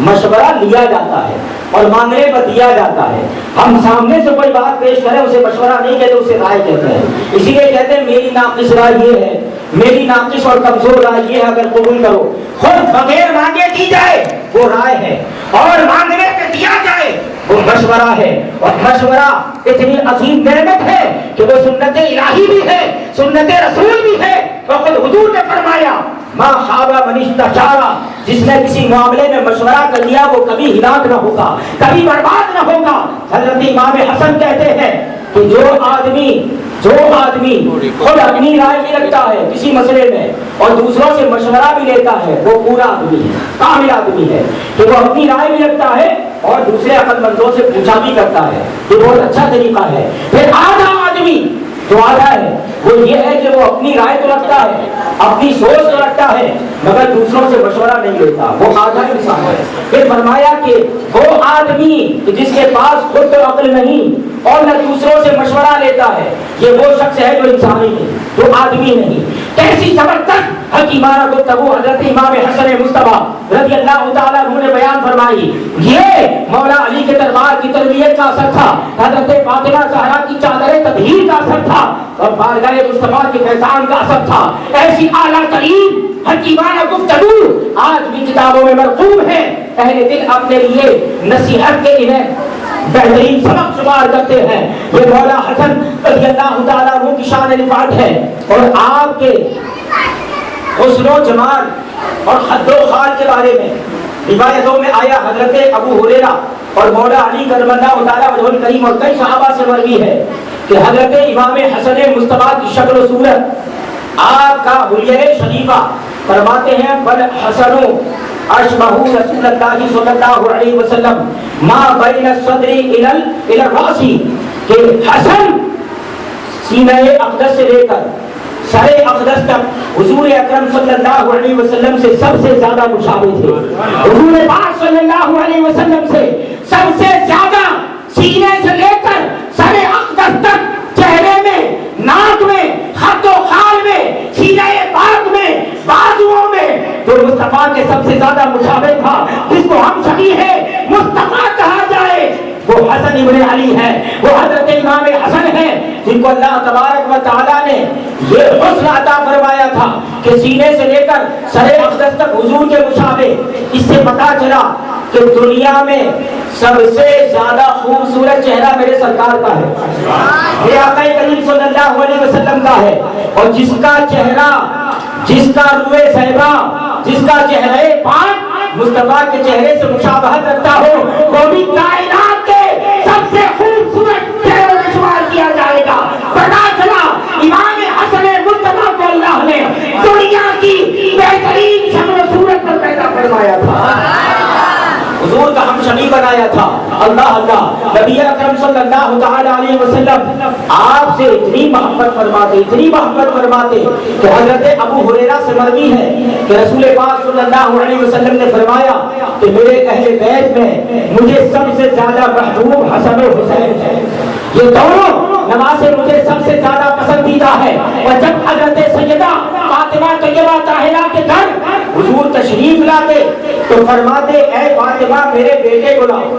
مشورہ لیا جاتا ہے اور مانگنے پر دیا جاتا ہے۔ ہم سامنے سے کوئی بات پیش کریں اسے مشورہ نہیں کہتے، اسے رائے کہتے ہیں۔ اسی لیے کہتے ہیں میری ناقص رائے یہ ہے، میری ناقص اور کمزور رائے یہ ہے، اگر قبول کرو۔ خود بغیر مانگے دی جائے وہ رائے ہے، اور مانگنے پہ دیا جائے وہ مشورہ ہے۔ اور مشورہ اتنی عظیم نعمت ہے کہ وہ سنت الہی بھی ہے، سنت رسول بھی ہے۔ تو خود حضور نے فرمایا ما خاب من استشارہ، جس نے کسی معاملے میں مشورہ کر لیا وہ کبھی ہلاک نہ ہوگا، کبھی برباد نہ ہوگا۔ حضرت امام حسن کہتے ہیں کہ جو آدمی خود اپنی رائے بھی رکھتا ہے کسی مسئلے میں اور دوسروں سے مشورہ بھی لیتا ہے، وہ پورا آدمی ہے، کامل آدمی ہے، کہ وہ اپنی رائے بھی رکھتا ہے اور دوسرے عقل مندوں سے پوچھا بھی کرتا ہے۔ یہ بہت اچھا طریقہ ہے۔ پھر آدھا آدمی جو آدھا ہے وہ یہ ہے کہ وہ اپنی رائے تو رکھتا ہے، اپنی سوچ تو رکھتا ہے، مگر دوسروں سے مشورہ نہیں لیتا، وہ آدھا انسان ہے۔ پھر فرمایا کہ وہ آدمی جس کے پاس خود تو عقل نہیں اور نہ دوسروں سے مشورہ لیتا ہے، یہ وہ شخص ہے جو انسانی نہیں، جو آدمی نہیں۔ کیسی زبردست حکیمانہ گفتگو حضرت امام حسن مصطفیٰ رضی اللہ تعالیٰ عنہ نے بیان فرمائی۔ یہ مولا علی کے دربار کی تربیت کا اثر تھا، حضرت فاطمہ زہرا کی چادر تطہیر کا اثر تھا، اور بارگاہ مصطفیٰ کی فیضان کا اثر تھا۔ ایسی اعلیٰ ترین حکیمانہ گفتگو آج بھی کتابوں میں مرقوم ہے۔ اہل دل اپنے لیے نصیحت کے انہیں بہترین سبق شمار کرتے ہیں۔ یہ مولا حسن رضی اللہ تعالیٰ عنہ کی شان رفعت ہے، اور آپ کے حسن و جمال اور حد و خال کے بارے میں روایتوں میں آیا۔ حضرت ابو ہریرہ اور مولا علی کرم اللہ تعالیٰ وجہ الکریم اور کئی صحابہ سے مروی ہے کہ حضرت امام حسن مصطفیٰ کی شکل و صورت، آپ کا حلیہ شریفہ، فرماتے ہیں بل حسن اشبہ رسول اللہ صلی اللہ علیہ وسلم ما بین الصدر الی الراس، کہ حسن سینہ اقدس سے لے کر سر اقدس تک حضور اکرم صلی اللہ علیہ وسلم سے سب سے زیادہ مشابہ تھے۔ حضور پاک صلی اللہ علیہ وسلم سے سب سے زیادہ سینے سے لے کر سر اقدس تک چہرے میں، ناک میں، خط و خال میں، سینہ پاک میں، بازوؤں میں جو مصطفیٰ کے سب سے زیادہ مشابہ تھا، جس کو ہم شبیہ مصطفیٰ کہا جائے، وہ حسن ابن علی ہے، وہ حضرت امام حسن ہے، جن کو اللہ تبارک و تعالیٰ نے یہ حسن عطا فرمایا تھا کہ سینے سے لے کر سر اقدس تک حضور کے مشابہ۔ اس سے پتا چلا کہ دنیا میں سب سے زیادہ خوبصورت چہرہ میرے سرکار کا ہے، میرے آقا کریم صلی اللہ علیہ وسلم کا ہے، اور جس کا چہرہ، جس کا روئے صحبہ، جس کا چہرہ پاک مصطفیٰ کے چہرے سے مشابہت رکھتا ہو، وہ بھی کائنات کے سب سے خوبصورت چہروں میں شمار کیا جائے گا۔ پتا چلا امام حسن مصطفیٰ کو اللہ نے دنیا کی بہترین شکل و صورت پر پیدا فرمایا تھا، حضور کا ہم شبیہ بنایا تھا۔ اللہ نبی اکرم صلی اللہ تعالی علیہ وسلم آپ سے اتنی محبت فرماتے، اتنی محبت فرماتے کہ حضرت ابو ہریرہ سے مروی ہے کہ رسول پاک صلی اللہ علیہ وسلم نے فرمایا کہ میرے اہل بیت میں مجھے سب سے زیادہ محبوب حسن و حسین ہے، یہ دونوں نمازیں مجھے سب سے زیادہ پسندیدہ ہے۔ اور جب حضرت سیدہ طیبہ طاہرہ کے گھر حضور تشریف لاتے تو فرماتے اے فاطمہ میرے بیٹے کو لاؤ،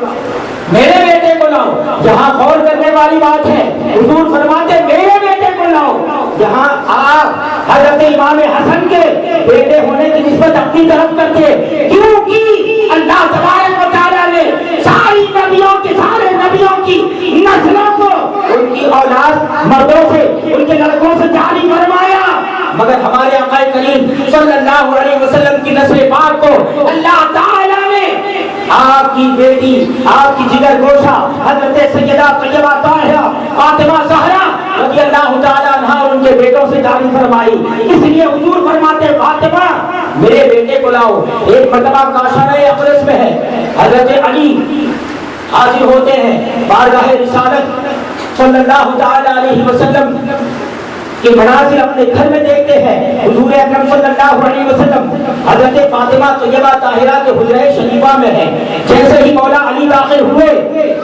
میرے بیٹے کو لاؤ۔ یہاں غور کرنے والی بات ہے، حضور فرماتے میرے بیٹے کو لاؤ۔ یہاں آپ حضرت امام حسن کے بیٹے ہونے کی نسبت اپنی طرف کرتے، کیونکہ اللہ تبارک و تعالیٰ نے ساری نبیوں کے سارے نبیوں کی نسلوں کو ان کی اولاد مردوں سے ان کے لڑکوں سے جاری فرمایا، مگر ہمارے آقا کریم صلی اللہ علیہ وسلم کی نسل پاک کو اللہ تعالیٰ نے آپ کی بیٹی، آپ کی جگر گوشہ حضرت سیدہ طیبہ طاہرہ فاطمہ زہرا رضی اللہ تعالیٰ عنہا اور ان کے بیٹوں سے جاری فرمائی۔ اس لیے حضور فرماتے فاطمہ میرے بیٹے کو لاؤ۔ ایک مرتبہ کاشانہ اقرس میں ہے، حضرت علی حاضر ہوتے ہیں بارگاہ رسالت صلی اللہ تعالیٰ علیہ وسلم کے مناظر اپنے گھر میں دیکھتے ہیں۔ حضور اکرم صلی اللہ علیہ وسلم حضرت فاطمہ طیبہ طاہرہ کے حجرہ شریفہ میں ہیں۔ جیسے ہی مولا علی داخل ہوئے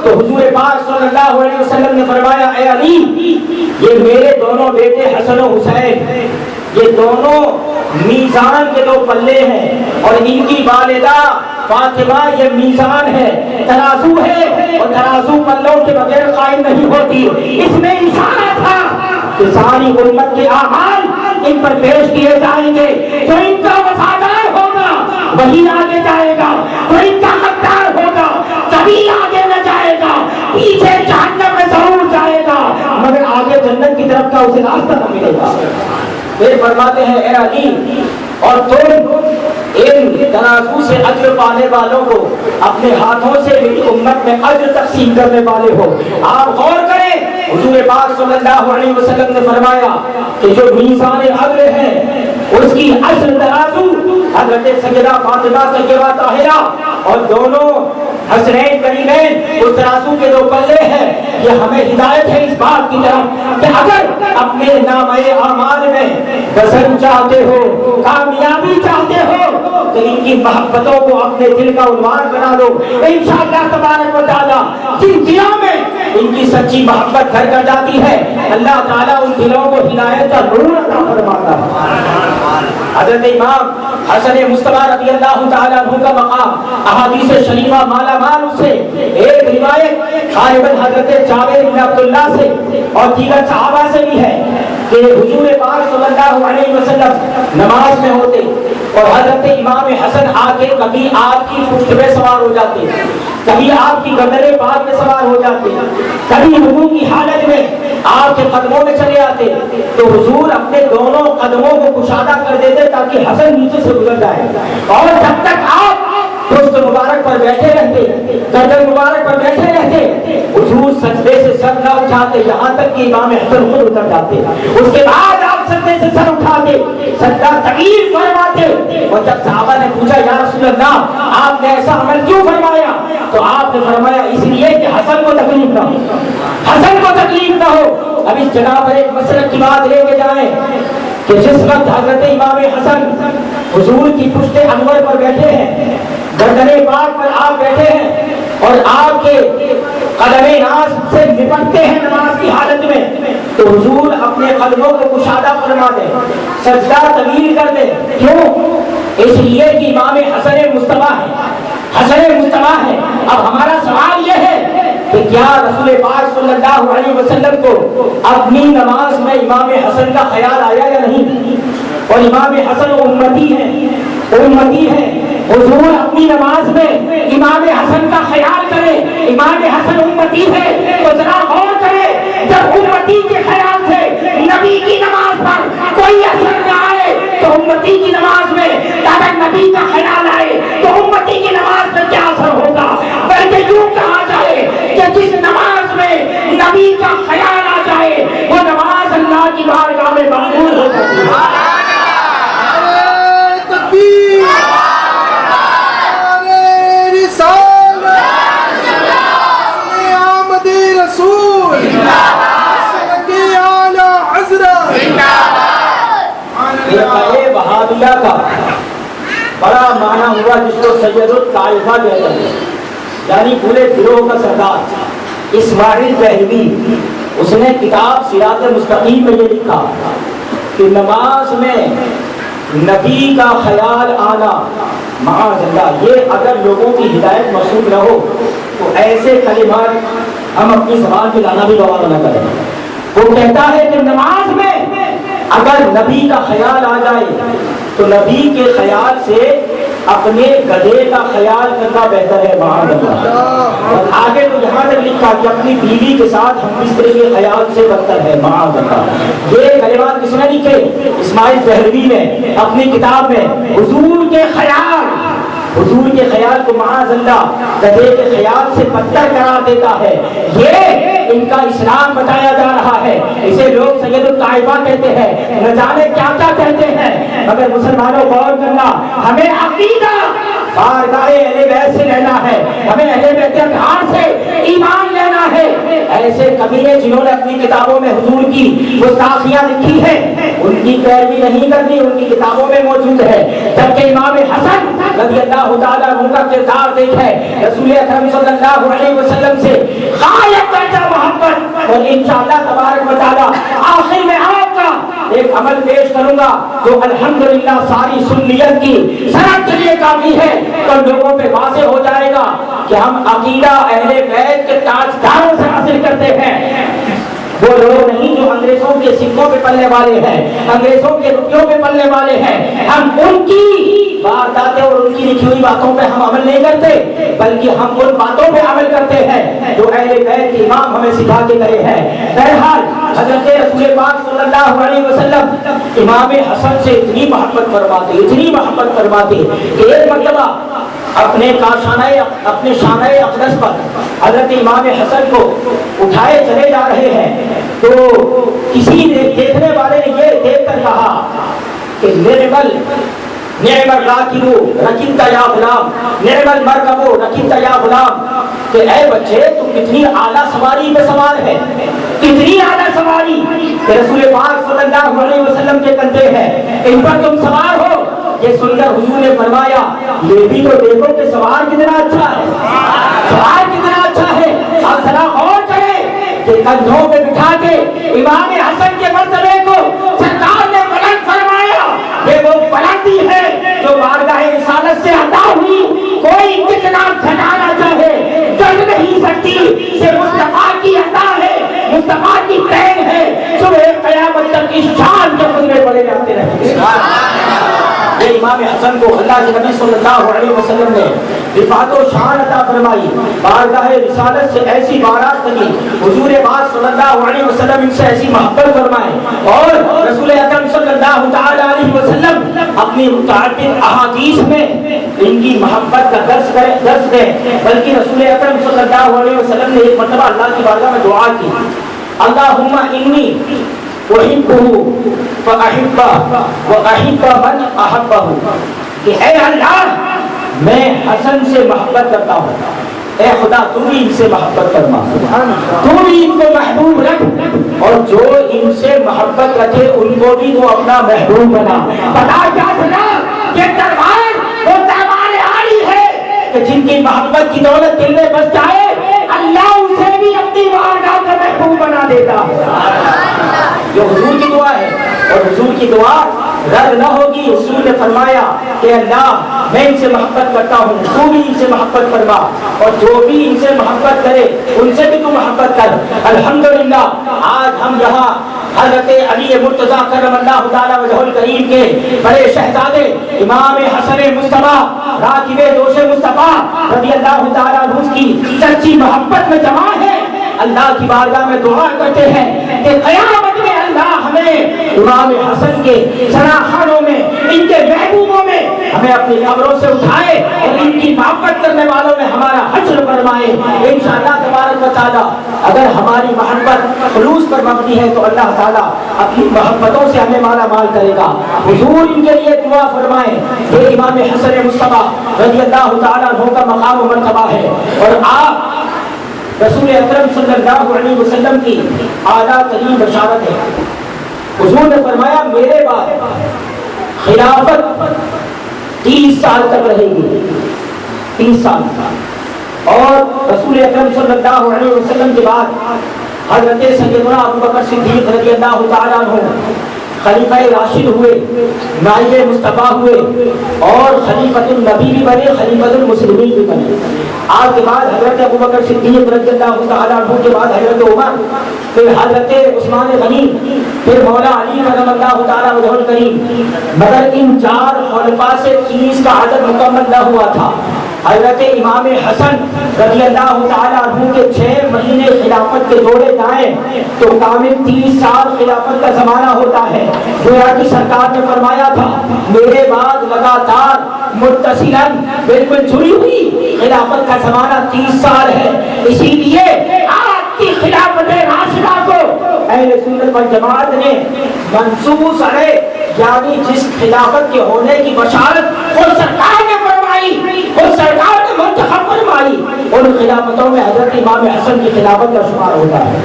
تو حضور پاک صلی اللہ علیہ وسلم نے فرمایا اے علی یہ میرے دونوں بیٹے حسن و حسین، یہ دونوں میزان کے دو پلے ہیں اور ان کی والدہ فاطمہ یہ میزان ہے، ترازو ہے اور ترازو پلوں کے بغیر قائم نہیں ہوتی۔ اس میں اشارہ تھا کہ ساری امت کے اعمال ان پر پیش کیے جائیں گے، جو ان کا وفادار ہوگا وہی آگے جائے گا، جو ان کا غدار ہوگا کبھی آگے نہ جائے گا، پیچھے جہنم میں ضرور جائے گا مگر آگے جنت کی طرف کا اسے راستہ نہ ملے گا۔ پھر فرماتے ہیں اے علی اور تم ان ترازو سے اجر پانے والوں کو اپنے ہاتھوں سے میری امت میں اجر تقسیم کرنے والے ہو۔ آپ غور کریں حضور پاک صلی اللہ علیہ وسلم نے فرمایا کہ جو میزان عدل ہے اس کی اصل ترازو حضرت سیدہ فاطمہ طیبہ طاہرہ اور دونوں حسنین کریمین اس ترازو کے دو پلے ہیں۔ یہ ہمیں ہدایت ہے اس بات کی طرف کہ اگر اپنے نامۂ اعمال میں بسن چاہتے ہو، کامیابی چاہتے ہو تو ان کی محبتوں کو اپنے دل کا عنوان بنا لو۔ انشاءاللہ تبارک و تعالیٰ جن دلوں میں ان کی سچی محبت گھر کر جاتی ہے اللہ تعالیٰ ان دلوں کو ہدایت کا نور عطا فرماتا ہے۔ حضرت امام حسن مصطفیٰ رضی اللہ تعالیٰ عنہ کا مقام احادیث شریفہ مالا مال سے ایک روایت غالباً حضرت جابر بن عبداللہ سے اور دیگر صحابہ سے بھی ہے کہ حضور پاک صلی اللہ علیہ وسلم نماز میں ہوتے اور حضرت امام حسن آ کے کبھی آپ کی پشت پہ سوار ہو جاتے، کبھی آپ کی گردن پاک میں سوار ہو جاتے، کبھی وضو کی حالت میں آپ کے قدموں میں چلے آتے تو حضور اپنے دونوں قدموں کو کشادہ کر دیتے تاکہ حسن نیچے سے گزر جائے، اور جب تک آپ پشت مبارک پر بیٹھے رہتے، گردن مبارک پر بیٹھے رہتے، حضور سجدے سے سر نہ اٹھاتے یہاں تک کہ امام حسن خود اتر جاتے۔ اس کے بعد آپ سجدے سے سر اٹھاتے، سجدہ طویل فرماتے، اور جب صحابہ نے پوچھا یا رسول اللہ آپ نے ایسا عمل کیوں فرمایا تو آپ نے فرمایا اس لیے کہ حسن کو تکلیف نہ ہو، حسن کو تکلیف نہ ہو۔ اب اس جگہ پر ایک مسلک کی بات لے کے جائیں کہ جس وقت حضرت امام حسن حضور کی پشت انور پر بیٹھے ہیں، گردن پاک پر آپ بیٹھے ہیں اور آپ کے قدم ناز سے لپٹتے ہیں نماز کی حالت میں تو حضور اپنے قدموں کو کشادہ فرما دیں، سجدہ طویل کر دیں۔ کیوں؟ اس لیے کہ امام حسن مصطفیٰ ہے، حسن مصطفیٰ ہے۔ اب ہمارا سوال یہ ہے کہ کیا رسول پاک صلی اللہ علیہ وسلم کو اپنی نماز میں امام حسن کا خیال آیا یا نہیں؟ اور امام حسن امتی ہے، حضور اپنی نماز میں امام حسن کا خیال کرے، امام حسن امتی ہے تو ذرا غور کرے جب امتی کے خیال سے نبی کی نماز پر کوئی اثر نہ آئے تو امتی کی نماز میں اگر نبی کا خیال آئے تو امتی کی نماز میں کیا اثر ہوگا؟ بلکہ یوں کہا جائے کہ جس نماز میں نبی کا خیال آ جائے وہ نماز اللہ کی بارگاہ میں مقبول ہو سکتی ہے۔ وہابیہ کا بڑا معنی ہوا جس کو سید الطائفہ کہتے ہیں، یعنی پورے گروہ کا سردار اسماعیل دہلوی، اس نے کتاب صراط مستقیم میں یہ لکھا کہ نماز میں نبی کا خیال آنا معاذ اللہ، یہ اگر لوگوں کی ہدایت مقصود نہ ہو تو ایسے کلمات ہم اپنی زبان پہ لانا بھی گوارا نہ کریں۔ وہ کہتا ہے کہ نماز میں اگر نبی کا خیال آ جائے تو نبی کے خیال سے اپنے گدھے کا خیال کرنا بہتر ہے معاذ اللہ۔ اور آگے تو یہاں تک لکھا کہ اپنی بیوی کے ساتھ ہم بستر کے خیال سے بدتر ہے معاذ اللہ۔ یہ کلمات کس نے لکھے؟ اسماعیل دہلوی نے اپنی کتاب میں حضور کے خیال کو معاذ اللہ گدھے کے خیال سے بدتر قرار دیتا ہے۔ یہ ان کا اسلام بتایا جا رہا ہے، اسے لوگ سید الطائفہ کہتے ہیں، نہ جانے کیا کیا کہتے ہیں، مگر مسلمانوں غور کرنا، ہمیں عقیدہ بارگاہ اہل بیت سے لینا ہے، ہمیں اہل بیت اطہار سے ایمان لینا ہے۔ ایسے کمینے جنہوں نے اپنی کتابوں میں حضور کی گستاخیاں لکھی ہیں ان کی پیروی نہیں کرنی، ان کی کتابوں میں موجود ہے۔ جبکہ امام حسن رضی اللہ تعالیٰ عنہ کا کردار دیکھے، رسول اکرم صلی اللہ علیہ وسلم سے غایت درجہ محبت، اور انشاءاللہ تبارک و تعالیٰ آخر میں آپ کا ایک عمل پیش کروں گا جو الحمدللہ ساری سنیت کی سند کے لیے کافی ہے، تو لوگوں پہ واضح ہو جائے گا کہ ہم عقیدہ اہل بیت کے تاجداروں سے حاصل کرتے ہیں، وہ لوگ نہیں جو انگریزوں کے سکوں پہ پلنے والے ہیں، انگریزوں کے روپیوں پہ پلنے والے ہیں۔ ہم ان کی وارداتیں اور ان کی لکھی ہوئی باتوں پہ ہم عمل نہیں کرتے، بلکہ ہم ان باتوں پہ عمل کرتے ہیں جو اہل بیت کے امام ہمیں سکھا کے گئے ہیں۔ بہرحال حضرت رسول پاک صلی اللہ علیہ وسلم امام حسن سے اتنی محبت فرماتے کہ ایک مرتبہ اپنے شانہ اقدس پر حضرت امام حسن کو اٹھائے چلے جا رہے ہیں تو کسی دیکھنے والے نے یہ دیکھ کر کہا کہ نعم الراکب رکبت یا غلام، نعم المرکب رکبت یا غلام، کہ اے بچے تم کتنی اعلیٰ سواری پہ سوار ہے، کتنی اعلیٰ سواری کہ رسول پاک صلی اللہ علیہ وسلم کے کندھے ہیں، ان پر تم سوار ہو۔ یہ سن کر حضور نے فرمایا یہ بھی تو دیکھو کہ سوار کتنا اچھا ہے، اب ذرا غور کریں کہ کندھوں پہ بٹھا کے امام حسن کے مرتبے کو سرکار نے بلند فرمایا۔ یہ وہ بلندی ہے جو بارگاہ رسالت سے عطا ہوئی، کوئی کتنا گھٹانا چاہے گھٹ نہیں سکتی، یہ مصطفیٰ کی عطا ہے، مصطفیٰ کی دین ہے، صبح قیامت تک اس شان کے خطبے پڑے جاتے رہیں۔ یہ امام حسن کو اللہ کے نبی صلی اللہ علیہ وسلم نے رفعت و شان عطا فرمائی، بارگاہ رسالت سے ایسی بارات لگی، حضور پاک صلی اللہ علیہ وسلم ان سے ایسی محبت فرمائے، اور رسول اکرم صلی اللہ تعالی علیہ وسلم اپنی متعدد احادیث میں ان کی محبت کا درس دیں، بلکہ رسول اکرم صلی اللہ علیہ وسلم نے ایک مرتبہ اللہ کی بارگاہ میں دعا کی، اللہم انی احبہ فاحبہ واحب من احبہ، کہ اے اللہ میں حسن سے محبت کرتا ہوں، اے خدا تم بھی ان سے محبت فرما، تم بھی ان کو محبوب رکھ، اور جو ان سے محبت رکھے ان کو بھی تو اپنا محبوب بنا۔ پتا کیا چلا یہ دربار وہ دربار عالی ہے کہ جن کی محبت کی دولت دل میں بس جائے اللہ اسے بھی اپنی بارگاہ کا محبوب بنا دیتا ہے۔ جو حضور کی دعا ہے اور حضور کی دعا رد نہ ہوگی۔ حضور نے فرمایا کہ اللہ میں ان سے محبت کرتا ہوں، تو بھی ان سے محبت فرما، اور جو بھی ان سے محبت کرے ان سے بھی تو محبت کر۔ الحمدللہ آج ہم یہاں حضرت علی مرتضیٰ کرم اللہ تعالی وجہ الکریم کے بڑے شہزادے امام حسن مصطفیٰ راکب دوش مصطفیٰ رضی اللہ تعالی عنہ کی سچی محبت میں جمع ہے۔ اللہ کی بارگاہ میں دعا کرتے ہیں کہ قیامت میں اللہ ہمیں امام حسن کے سراخانوں میں، ان کے محبوبوں میں ہمیں اپنی قبروں سے اٹھائے اور ان کی محبت کرنے والوں میں ہمارا حشر فرمائے انشاءاللہ تبارک و تعالی۔ اگر ہماری محبت خلوص پر مبنی ہے تو اللہ تعالیٰ اپنی محبتوں سے ہمیں مالا مال کرے گا۔ حضور ان کے لیے دعا فرمائیں، یہ امام حسن مصطفیٰ رضی اللہ تعالیٰ عنہ کا مقام و مرتبہ ہے، اور آپ رسول اکرم صلی اللہ علیہ وسلم کی اعلیٰ ترین بشارت ہے۔ حضور نے فرمایا میرے بعد خلافت 30 سال تک رہے گی، 30 سال، اور رسول اکرم صلی اللہ علیہ وسلم کے بعد حضرت سیدنا ابو بکر صدیق رضی اللہ تعالیٰ عنہ خلیفہ راشد ہوئے، نائب مصطفیٰ ہوئے اور خلیفۃ النبی بھی بنے، خلیفۃ المسلمین بھی بنے۔ آپ کے بعد حضرت ابوبکر صدیق رضی اللہ تعالیٰ عنہ کے بعد حضرت عمر، پھر حضرت عثمان غنی، پھر مولا علی کرم اللہ تعالیٰ وجہ الکریم۔ مگر ان 4 خلفاء سے 30 کا عدد مکمل نہ ہوا تھا۔ حضرت امام حسن رضی اللہ تعالیٰ عنہ کے 6 مہینے خلافت کے جوڑے جائیں تو کامل 30 سال خلافت کا زمانہ ہوتا ہے۔ گویا کہ سرکار نے فرمایا تھا میرے بعد لگاتار متصلاً بالکل جڑی ہوئی خلافت کا زمانہ 30 سال ہے۔ اسی لیے آپ کی خلافت راشدہ کو اہل سنت والجماعت نے منصوص علیہ، یعنی جس خلافت کے ہونے کی بشارت وہ سرکار نے فرمائی، وہ سرکار نے منتخب فرمائی، ان خلافتوں میں حضرت امام حسن کی خلافت کا شمار ہوتا ہے۔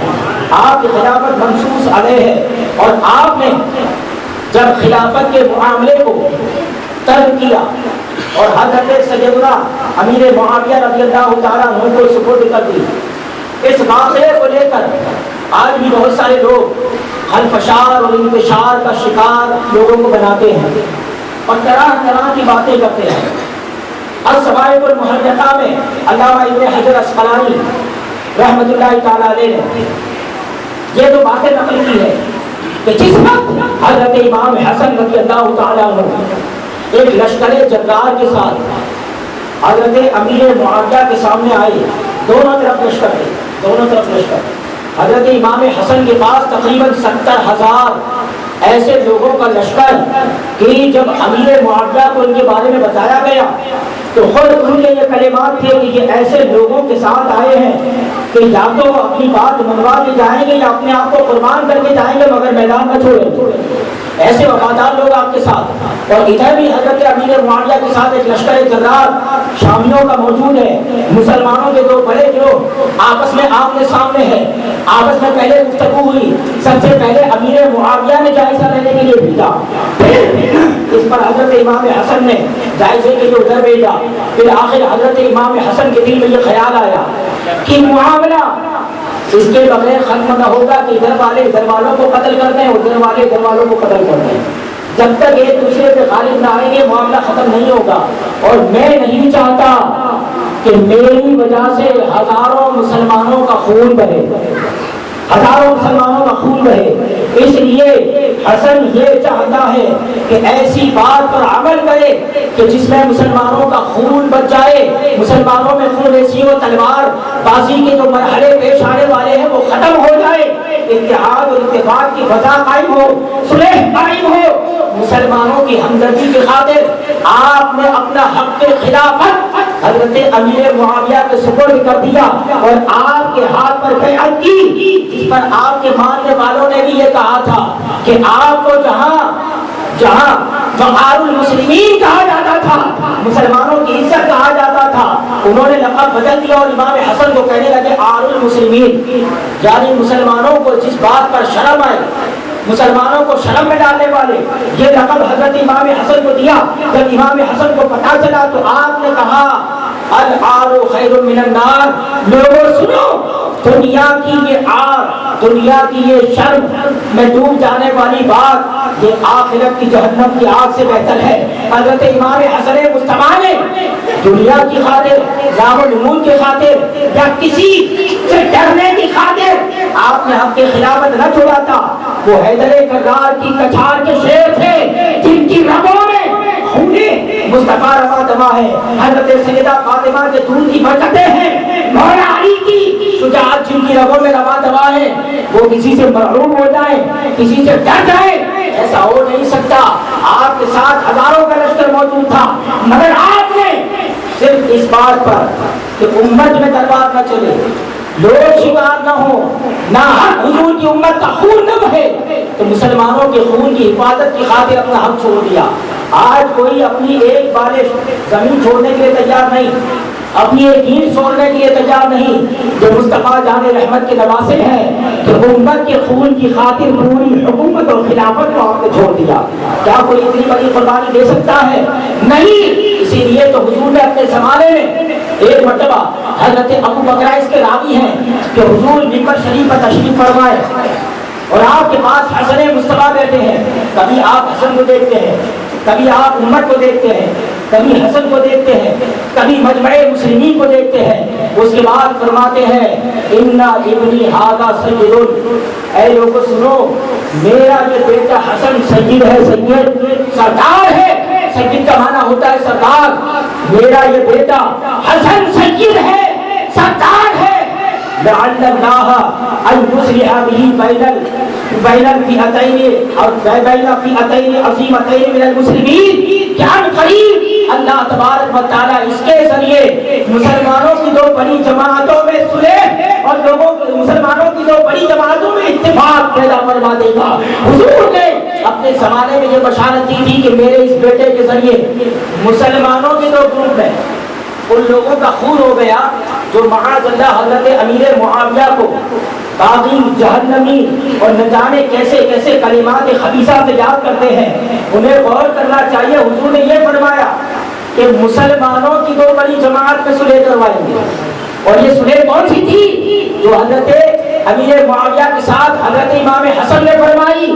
آپ کی خلافت منصوص علیہ ہے، اور آپ نے جب خلافت کے معاملے کو ترک کیا اور حضرت سیدنا امیر معاویہ رضی اللہ تعالیٰ عنہ کو سپرد کر دی، اس واقعے کو لے کر آج بھی بہت سارے لوگ خلفشار اور انتشار کا شکار لوگوں کو بناتے ہیں اور طرح طرح کی باتیں کرتے ہیں۔ الصواعق المحرقہ میں علامہ ابن حجر عسقلانی رحمۃ اللہ تعالیٰ علیہ نے یہ تو باتیں نقل کی ہے کہ جس وقت حضرت امام حسن رضی اللہ تعالیٰ عنہ ایک لشکر جرار کے ساتھ حضرت امیر معاویہ کے سامنے آئے، دونوں طرف لشکر تھے، دونوں طرف لشکر۔ حضرت امام حسن کے پاس تقریباً 70,000 ایسے لوگوں کا لشکر کہ جب امیر معاویہ کو ان کے بارے میں بتایا گیا تو خود ان کے یہ کلمات تھے کہ یہ ایسے لوگوں کے ساتھ آئے ہیں کہ یا تو اپنی بات منوا کے جائیں گے یا اپنے آپ کو قربان کر کے جائیں گے، مگر میدان نہ چھوڑیں۔ ایسے وفادار لوگ آپ کے ساتھ، اور ادھر بھی حضرت امیر معاویہ کے ساتھ ایک لشکر جرار شامیوں کا موجود ہے۔ مسلمانوں کے 2 بڑے گروہ آپس میں آمنے سامنے ہیں، آپس میں پہلے گفتگو ہوئی، سب سے پہلے امیر معاویہ نے جائزہ لینے کے لیے بھیجا، پھر اس پر حضرت امام حسن نے جائزے کے لیے ادھر بھیجا، پھر آخر حضرت امام حسن کے دل میں یہ خیال آیا کہ معاملہ اس کے بغیر ختم نہ ہوگا کہ ادھر والوں کو قتل کر دیں، ادھر والوں کو قتل کر دیں۔ جب تک ایک دوسرے پہ غالب نہ آئیں گے معاملہ ختم نہیں ہوگا، اور میں نہیں چاہتا کہ میری وجہ سے ہزاروں مسلمانوں کا خون بہے، ہزاروں مسلمانوں کا خون بہے۔ اس لیے حسن یہ چاہتا ہے کہ ایسی بات پر عمل کرے کہ جس میں مسلمانوں کا خون بچ جائے، مسلمانوں میں خون ریزی و تلوار بازی کے جو مرحلے پیش آنے والے ہیں وہ ختم ہو جائے، اتحاد اور اتفاق کی فضا قائم ہو، صلح قائم ہو۔ مسلمانوں کی ہمدردی کی خاطر آپ نے اپنا حق خلافت حضرت امیر معاویہ کے سپرد کر دیا اور آپ کے ہاتھ پر بیعت کی، جس پر آپ کے ماننے والوں نے بھی یہ کہا تھا کہ آپ کو جہاں وقار المسلمین کہا جاتا تھا، مسلمانوں کی عزت کہا جاتا تھا، انہوں نے لقب بدل دیا اور امام حسن کو کہنے لگے آر المسلمین، یعنی مسلمانوں کو جس بات پر شرم آئے، مسلمانوں کو شرم میں ڈالنے والے، یہ لقب حضرت امام حسن کو دیا۔ جب امام حسن کو پتہ چلا تو آپ نے کہا العار خیر من النار، لوگوں سنو، دنیا کی یہ آر، دنیا کی یہ شرم میں ڈوب جانے والی بات، یہ آخرت کی جہنم کی آگ سے بہتر ہے۔ حضرت امام حسن مصطفیٰ نے دنیا کی خاطر، نام و نمود کی خاطر یا کسی سے ڈرنے کی خاطر آپ نے حق کی خلافت نہ چھوڑا تھا۔ وہ حیدر کرار کی کچھار کے شیر تھے جن کی رگوں میں خونِ مصطفیٰ روا دوا ہے، حضرت سیدہ فاطمہ کے دودھ کی برکتیں ہیں، مولا علی کی شجاعت جن کی رگوں میں روا دوا ہے، وہ کسی سے محروم ہو جائیں، کسی سے ڈر جائیں، ایسا ہو نہیں سکتا۔ آپ کے ساتھ ہزاروں کا لشکر موجود تھا، مگر آپ نے صرف اس بات پر کہ امت میں تلوار نہ چلے، لوگ شکار نہ ہو، نہ حضور کی امت کا خون نہ بہے، تو مسلمانوں کے خون کی حفاظت کی خاطر اپنا حق چھوڑ دیا۔ آج کوئی اپنی ایک بالش زمین چھوڑنے کے لیے تیار نہیں، اپنی ایک دین چھوڑنے کے لیے تیار نہیں، جو مصطفیٰ جان رحمت کے نواسے ہیں کہ امت کے خون کی خاطر پوری حکومت اور خلافت کو آپ نے چھوڑ دیا۔ کیا کوئی اتنی بڑی قربانی دے سکتا ہے؟ نہیں۔ اسی لیے تو حضور نے اپنے زمانے میں ایک مرتبہ حضرت ابو بکر اس کے راوی ہیں کہ حضور ممبر شریف پر تشریف فرمائے، اور آپ کے پاس حسن مصطفیٰ بیٹھے ہیں، کبھی آپ حسن کو دیکھتے ہیں، کبھی آپ امت کو دیکھتے ہیں، کبھی حسن کو دیکھتے ہیں، کبھی مجمع مسلمین کو دیکھتے ہیں۔ اس کے بعد فرماتے ہیں اِنَّ ابنی ھذا سید، اے لوگوں سنو، میرا یہ بیٹا حسن سید ہے، سید سردار ہے۔ سید کا معنی ہوتا ہے سردار۔ میرا یہ بیٹا حسن سید ہے، سردار ہے۔ لعل اللہ ان یصلح به بین الفئتین اور بین فئتین عظیمتین من المسلمین، کہ ان قریب اللہ تبارک و تعالیٰ اس کے ذریعے مسلمانوں کی دو بڑی جماعتوں میں صلح اور مسلمانوں کی دو بڑی جماعتوں میں اتفاق پیدا فرما دے گا۔ حضور نے اپنے زمانے میں یہ بشارت دی تھی کہ میرے اس بیٹے کے ذریعے مسلمانوں کے دو گروپ ہیں، ان لوگوں کا خون ہو گیا جو معاذ اللہ حضرت امیر معاویہ کو باغی، جہنمی اور نہ جانے کیسے کیسے کلمات خبیثہ سے یاد کرتے ہیں۔ انہیں غور کرنا چاہیے۔ حضور نے یہ فرمایا کہ مسلمانوں کی دو بڑی جماعت میں صلح کروائیں گے، اور یہ صلح کون سی تھی؟ جو حضرت امیر معاویہ کے ساتھ حضرت امام حسن نے فرمائی،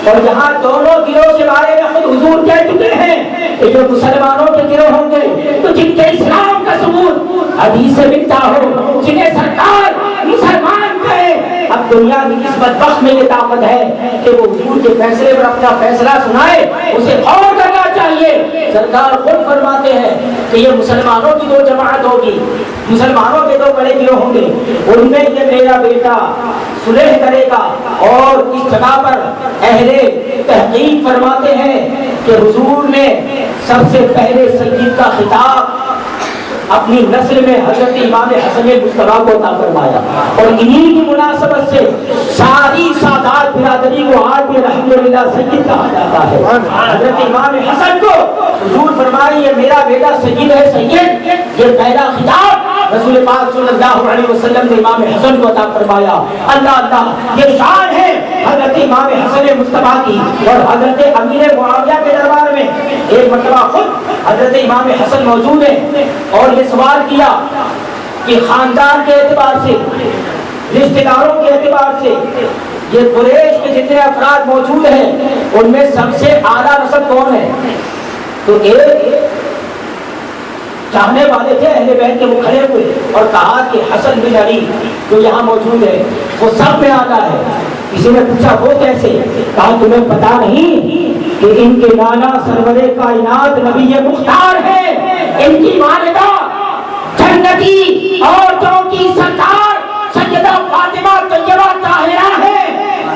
اور یہاں دونوں گروہ کے بارے میں خود حضور کہہ چکے ہیں کہ جو مسلمانوں کے گروہ ہوں گے تو جن کے اسلام کا ثبوت حدیث سے ملتا ہو، جنہیں سرکار مسلمان کہے۔ اب دنیا میں کس بدبخت میں یہ طاقت ہے کہ وہ حضور کے فیصلے پر اپنا فیصلہ سنائے؟ اسے غور کرنا چاہیے۔ سرکار خود فرماتے ہیں کہ یہ مسلمانوں کی دو جماعت ہوگی، مسلمانوں کے دو بڑے گروہ ہوں گے، ان میں یہ میرا بیٹا صلح کرے گا۔ اور اس جگہ پر اہل تحقیق فرماتے ہیں کہ حضور نے سب سے پہلے سید کا خطاب اپنی نسل میں حضرت امام حسن مصطفیٰ کو عطا فرمایا، اور انہی کی مناسبت سے ساری سادات برادری کو آج بھی الحمدللہ سید کہا جاتا ہے۔ حضرت امام حسن کو حضور فرمائے یہ میرا بیٹا سید ہے، سید۔ یہ پہلا خطاب رسول پاک صلی اللہ علیہ وسلم نے امام حسن کو عطا فرمایا۔ اللہ اللہ، یہ شان ہے حضرت امام حسن مصطفیٰ کی۔ اور حضرت امیر معاویہ کے دربار میں ایک مرتبہ خود حضرت امام حسن موجود ہے، اور یہ سوال کیا کہ خاندان کے اعتبار سے، رشتہ داروں کے اعتبار سے یہ قریش کے جتنے افراد موجود ہیں ان میں سب سے اعلیٰ نسب کون ہے؟ تو ایک چاہنے والے تھے اہل بیت کے، وہ کھڑے ہوئے اور کہا کہ حسن بن علی جو یہاں موجود ہے وہ سب میں اعلیٰ ہے۔ کسی نے پوچھا وہ کیسے؟ کہا تمہیں پتا نہیں کہ ان کے نانا سرور کائنات نبی مختار ہے، ان کی والدہ جنتی عورتوں کی سردار سیدہ فاطمہ طیبہ طاہرہ ہے،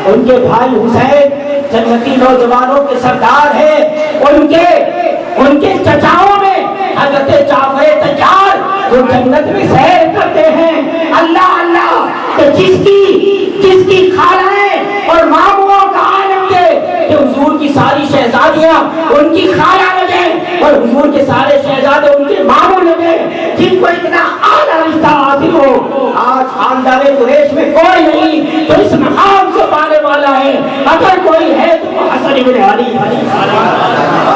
ان کے بھائی حسین جنتی نوجوانوں کے سردار ہیں، ان کے چچاؤں میں حضرت جعفر طیار جو جنت میں سیر کرتے ہیں۔ اللہ اللہ، کہ جس کی خالائیں اور ماموں کا عالم دے کہ حضور کی ساری شہزادیاں ان کی خالہ لگیں اور حضور کے سارے شہزادے ان کے ماموں لگیں، جن کو اتنا اعلیٰ رشتہ حاصل ہو۔ آج خاندان قریش میں کوئی نہیں تو اس مقام کو پانے والا ہے، اگر کوئی ہے تو وہ حسن بن علی۔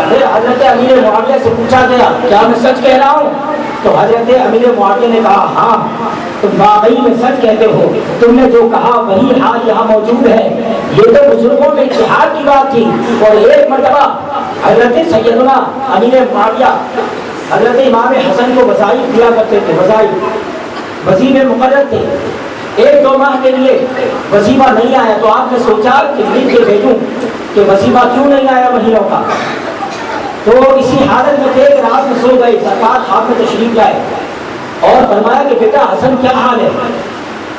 پھر حضرت امیر معاویہ سے پوچھا گیا کیا میں سچ کہہ رہا ہوں؟ تو حضرت امیر معاویہ نے کہا ہاں تم واقعی میں سچ کہتے ہو، تم نے جو کہا وہی حال یہاں موجود ہے۔ یہ تو بزرگوں میں اتحاد کی بات تھی۔ اور ایک مرتبہ حضرت سیدنا امیر معاویہ حضرت امام حسن کو وظائف دیا کرتے تھے، وظیفے مقرر تھے۔ ایک دو ماہ کے لیے وظیفہ نہیں آیا تو آپ نے سوچا کہ لکھ کے بھیجوں کہ وظیفہ کیوں نہیں آیا مہینوں کا۔ تو اسی حالت میں تھے کہ رات میں سو گئے، سرکار خواب میں تشریف لائے اور فرمایا کہ بیٹا حسن کیا حال ہے؟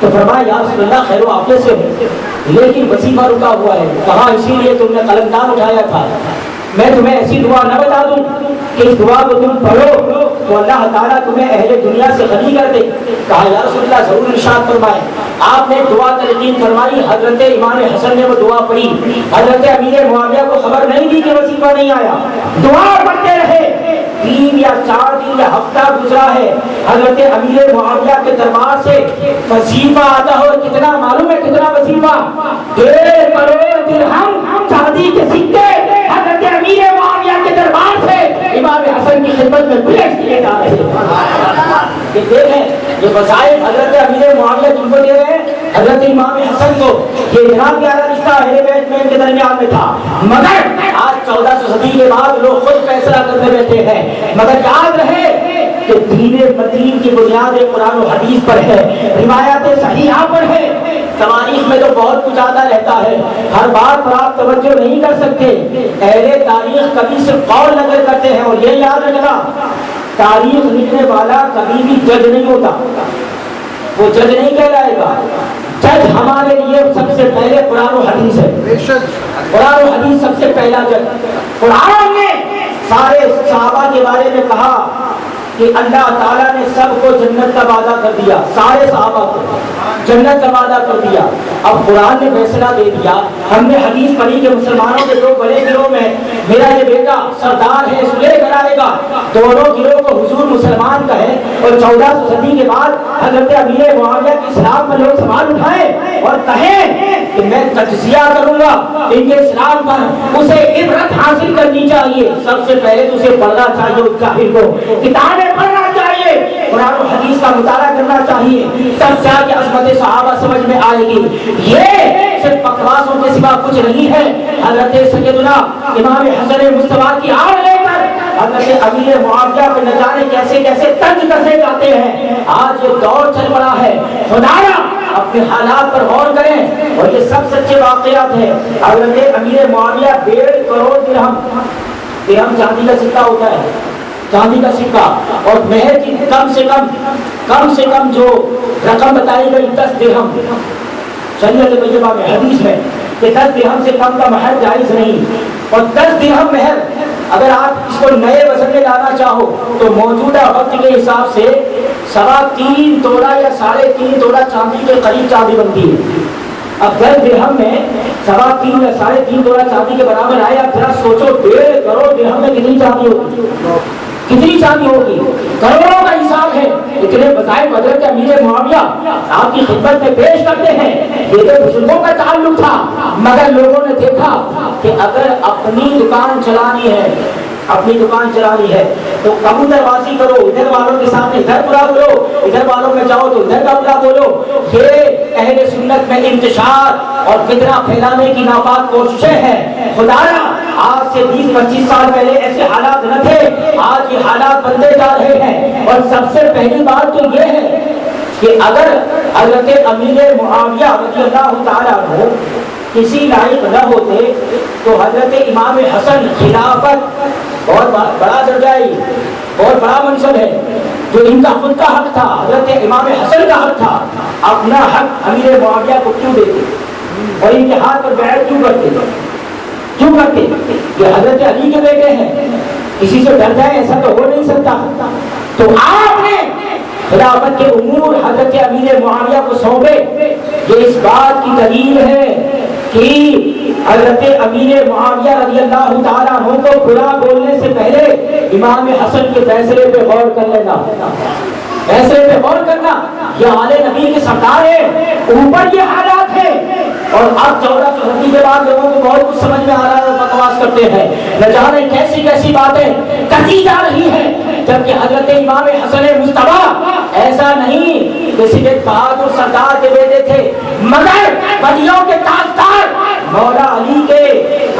تو فرمایا یا رسول اللہ خیر و عافیت سے ہوں، لیکن وظیفہ رکا ہوا ہے۔ کہا اسی لیے تم نے قلمدان اٹھایا تھا، میں تمہیں ایسی دعا نہ بتا دوں کہ اس دعا کو تم پڑھو تو اللہ تعالیٰ تمہیں اہل دنیا سے غنی کر دے؟ کہا یا رسول اللہ ضرور ارشاد فرمائے۔ آپ نے دعا تلقین فرمائی، حضرت امام حسن نے وہ دعا پڑھی۔ حضرت امیر معاویہ کو خبر نہیں تھی کہ وظیفہ نہیں آیا، دعا پڑھتے رہے۔ 3 یا 4 دن یا ہفتہ گزرا ہے، حضرت امیر معاویہ کے دربار سے وظیفہ آتا ہو کتنا معلوم ہے؟ کتنا وظیفہ؟ 1.5 کروڑ درہم چاندی کے سکے حضرت امیر معاویہ کے دربار سے امام حسن کی خدمت میں پیش کیے جا رہے ہیں۔ یہ دیکھیں یہ وظائف حضرت امیر معاویہ جن کو دے رہے ہیں، حضرت امام حسن کو یہ اتنا پیارا رشتہ اہل بیت میں ان کے درمیان میں تھا، مگر آج 1400 صدی کے بعد لوگ خود فیصلہ کرنے بیٹھے ہیں۔ مگر یاد رہے کہ دین متین کی بنیاد قرآن و حدیث پر ہے، روایات صحیحہ پر ہے۔ تاریخ میں تو بہت کچھ آتا رہتا ہے، ہر بات پر آپ توجہ نہیں کر سکتے۔ اہل تاریخ کبھی صرف قول نقل کرتے ہیں، اور یہ یاد رکھنا تاریخ لکھنے والا کبھی بھی جج نہیں ہوتا، وہ جج نہیں کہلائے گا۔ جج ہمارے لیے سب سے پہلے قرآن و حدیث ہے، قرآن و حدیث سب سے پہلا جج۔ قرآن نے سارے صحابہ کے بارے میں کہا کہ اللہ تعالیٰ نے سب کو جنت کا وعدہ کر دیا، سارے صحابہ کو جنت کا وعدہ کر دیا۔ اب قرآن نے فیصلہ دے دیا، ہم نے حدیث پڑھی کہ مسلمانوں کے دو بڑے گروہ میں میرا یہ بیٹا سردار ہے، سلح کرائے گا۔ دونوں گروہ کو حضور مسلمان کہے، اور 1400 صدی کے بعد حضرت امیر معاویہ کے اسلام پر لوگ سوال اٹھائے اور کہیں کہ میں تجزیہ کروں گا ان کے اسلام پر، اسے عبرت حاصل کرنی چاہیے۔ سب سے پہلے تو اسے پڑھنا چاہیے، اس جاہل کو کتابیں پڑھنا چاہیے، قرآن و حدیث کا مطالعہ کرنا چاہیے، تب جا کے عظمت صحابہ سمجھ میں آئے گی۔ یہ صرف بکواسوں کے سوا کچھ نہیں ہے۔ حضرت سیدنا امام حسن مصطفیٰ کی آڑ لے کر حضرت امیر معاویہ پہ نہ جانے کیسے کیسے طنز کسے جاتے ہیں۔ آج یہ دور چل پڑا ہے، خدایا اپنے حالات پر غور کریں، اور یہ سب سچے واقعات ہیں۔ حضرت امیر معاویہ 1.5 کروڑ درہم چاندی کا سکہ ہوتا ہے، چاندی کا سکہ، اور مہر کی کم سے کم جو رقم بتائی گئی 10 درہم۔ شریعت طیبہ میں حدیث ہے کہ 10 درہم سے کم کا مہر جائز نہیں، اور 10 درہم مہر اگر آپ اس کو نئے وزن میں لانا چاہو تو موجودہ وقت کے حساب سے 3.25 تولا یا 3.5 تولا چاندی کے قریب چاندی بنتی ہے۔ اب 10 درہم میں 3.25 یا 3.5 تولا چاندی کے برابر آئے۔ اب ذرا سوچو 1.5 کروڑ درہم میں کتنی چاندی ہوگی، کتنی چاندی ہوگی، کروڑوں کا حساب ہے۔ اتنے بظاہر حضرت امیر معاویہ آپ کی خدمت میں پیش کرتے ہیں، یہ تو بزرگوں کا تعلق تھا، مگر لوگوں نے دیکھا کہ اگر اپنی دکان چلانی ہے تو کبوتر بازی کرو، ادھر والوں کے سامنے ادھر برا بولو، ادھر والوں میں جاؤ تو ادھر کا برا بولو۔ یہ اہل سنت میں انتشار اور فتنہ پھیلانے کی ناپاک کوششیں ہیں۔ خدایا آج سے 20-25 سال پہلے ایسے حالات نہ تھے، آج یہ حالات بنتے جا رہے ہیں۔ اور سب سے پہلی بات تو یہ ہے کہ اگر حضرت امیر معاویہ رضی اللہ تعالیٰ عنہ کسی لائق نہ ہوتے تو حضرت امام حسن خلافت بہت بڑا درجہ ہے، بہت بڑا منصب ہے، جو ان کا خود کا حق تھا، حضرت امام حسن کا حق تھا، اپنا حق امیر معاویہ کو کیوں دیتے اور ان کے ہاتھ پر بیعت کیوں کرتے؟ یہ حضرت علی کے بیٹے ہیں، کسی سے ڈر جائے ایسا تو ہو نہیں سکتا۔ تو آپ نے خلافت کے امور حضرت امیر معاویہ کو سونپے۔ یہ اس بات کی دلیل ہے کہ حضرت امیر معاویہ رضی اللہ تعالیٰ عنہ کو برا بولنے سے پہلے امام حسن کے فیصلے پہ غور کر لینا، فیصلے پہ غور کرنا۔ یہ آل نبی کے سردار ہے، اوپر یہ حالات ہے، اور اب 1400 صدی کے بعد لوگوں کو بہت کچھ سمجھ میں آ رہا ہے اور بکواس کرتے ہیں، نہ جانے کیسی کیسی باتیں کہی جا رہی ہیں، جبکہ حضرت امام حسن مصطفیٰ ایسا نہیں کہ صرف بہادر سردار کے بیٹے تھے، مگر ولیوں کے تاجدار مولا علی کے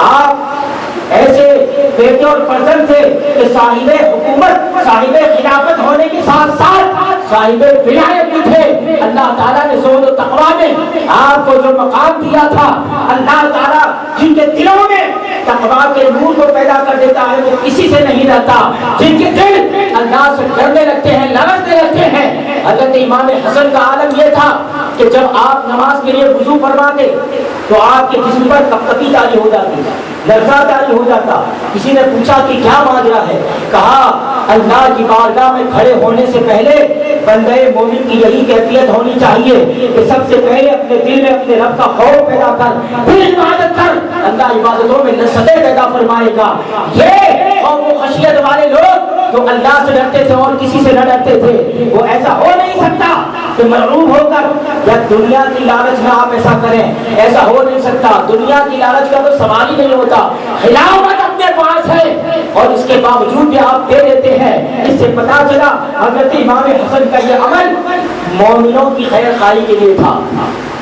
آپ ایسے بیٹے اور فرزند تھے کہ صاحب حکومت، صاحب خلافت ہونے کے ساتھ ساتھ صاحب ولایت بھی تھے۔ اللہ تعالیٰ نے زہد و تقویٰ میں آپ کو جو مقام دیا تھا، اللہ تعالیٰ جن کے دلوں میں تقویٰ کے نور کو پیدا کر دیتا ہے وہ کسی سے نہیں رہتا، جن کے دل اللہ سے ڈرنے لگتے ہیں، لرزنے لگتے ہیں۔ حضرت امام حسن کا عالم یہ تھا کہ جب آپ نماز کے لیے وضو فرماتے تو آپ کے جسم پر کپکپی تاری ہو جاتی، لرزہ تاری ہو جاتا۔ کسی نے پوچھا کہ کیا ماجرا ہے؟ کہا اللہ کی بارگاہ میں کھڑے ہونے سے پہلے بندے مومن کی یہی کیفیت ہونی چاہیے کہ سب سے پہلے اپنے دل میں اپنے رب کا خوف پیدا کر، پھر عبادت کر، اللہ عبادتوں میں لذتیں پیدا فرمائے گا۔ یہ خوف و خشیت والے لوگ جو اللہ سے ڈرتے تھے اور کسی سے نہ ڈرتے تھے، وہ ایسا ہو نہیں سکتا کہ مرعوب ہو کر یا دنیا کی لالچ میں آپ ایسا کریں، ایسا ہو نہیں سکتا۔ دنیا کی لالچ کا تو سوال ہی نہیں ہوتا، خلافت اپنے پاس ہے اور اس کے باوجود بھی آپ دے دیتے ہیں۔ اس سے پتا چلا حضرت امام حسن کا یہ عمل مومنوں کی خیر خواہی کے لیے تھا،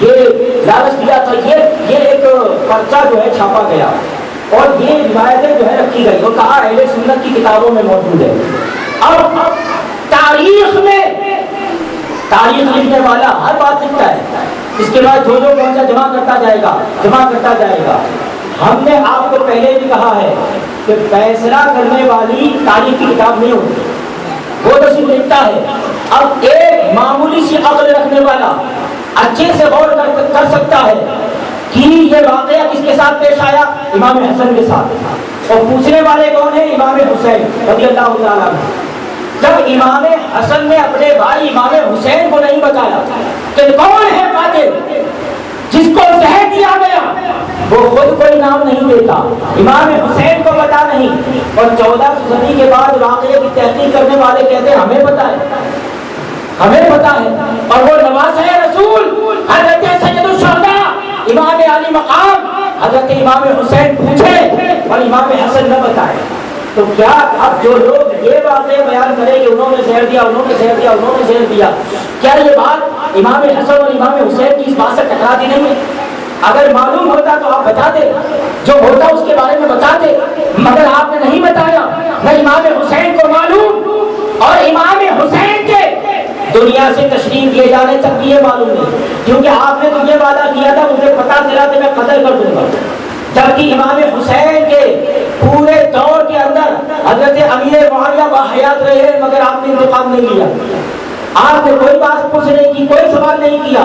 یہ لالچ دیا تھا، یہ ایک پرچہ جو ہے چھاپا گیا اور یہ روایتیں جو ہے رکھی گئی اور کہا اہل سنت کی کتابوں میں موجود ہے۔ اب تاریخ لکھنے والا ہر بات لکھتا ہے، اس کے بعد جو پہنچا جمع کرتا جائے گا۔ ہم نے آپ کو پہلے بھی کہا ہے کہ فیصلہ کرنے والی تاریخ کی کتاب نہیں ہوتی، وہ تو صرف لکھتا ہے۔ اب ایک معمولی سی عقل رکھنے والا اچھے سے غور کر سکتا ہے کہ یہ واقعہ کس کے ساتھ پیش آیا، امام حسن کے ساتھ، اور پوچھنے والے کون ہیں، امام حسین رضی اللہ تعالیٰ عنہ۔ جب امام حسن نے اپنے بھائی امام حسین کو نہیں بتایا کہ کون ہے قاتل جس کو زہر دیا گیا، وہ خود کوئی نام نہیں دیتا، امام حسین کو پتا نہیں، اور 1400 صدی کے بعد واقعے کی تحقیق کرنے والے کہتے ہیں ہمیں پتا ہے، اور وہ نواسہ رسول حضرت سید الشہداء امام علی مقام حضرت امام حسین پوچھے اور امام حسن نہ بتائے۔ تو کیا اب جو لوگ یہ باتیں بیان کریں کہ انہوں نے زہر دیا، کیا یہ بات امام حسن اور امام حسین کی اس بات سے ٹکراتی نہیں ہے؟ اگر معلوم ہوتا تو آپ بتاتے، جو ہوتا اس کے بارے میں بتاتے، مگر آپ نے نہیں بتایا۔ نہ امام حسین کو معلوم اور امام حسین کے دنیا سے تشریف لے جانے تک بھی یہ معلوم نہیں، کیونکہ آپ نے تو یہ وعدہ کیا تھا مجھے پتا چلا کہ میں قتل کر دوں گا، جبکہ امام حسین کے پورے دور کے اندر حضرت امیر معاویہ باحیات رہے مگر آپ نے انتقام نہیں لیا، آپ نے کوئی بات پوچھ نہیں کی، کوئی سوال نہیں کیا۔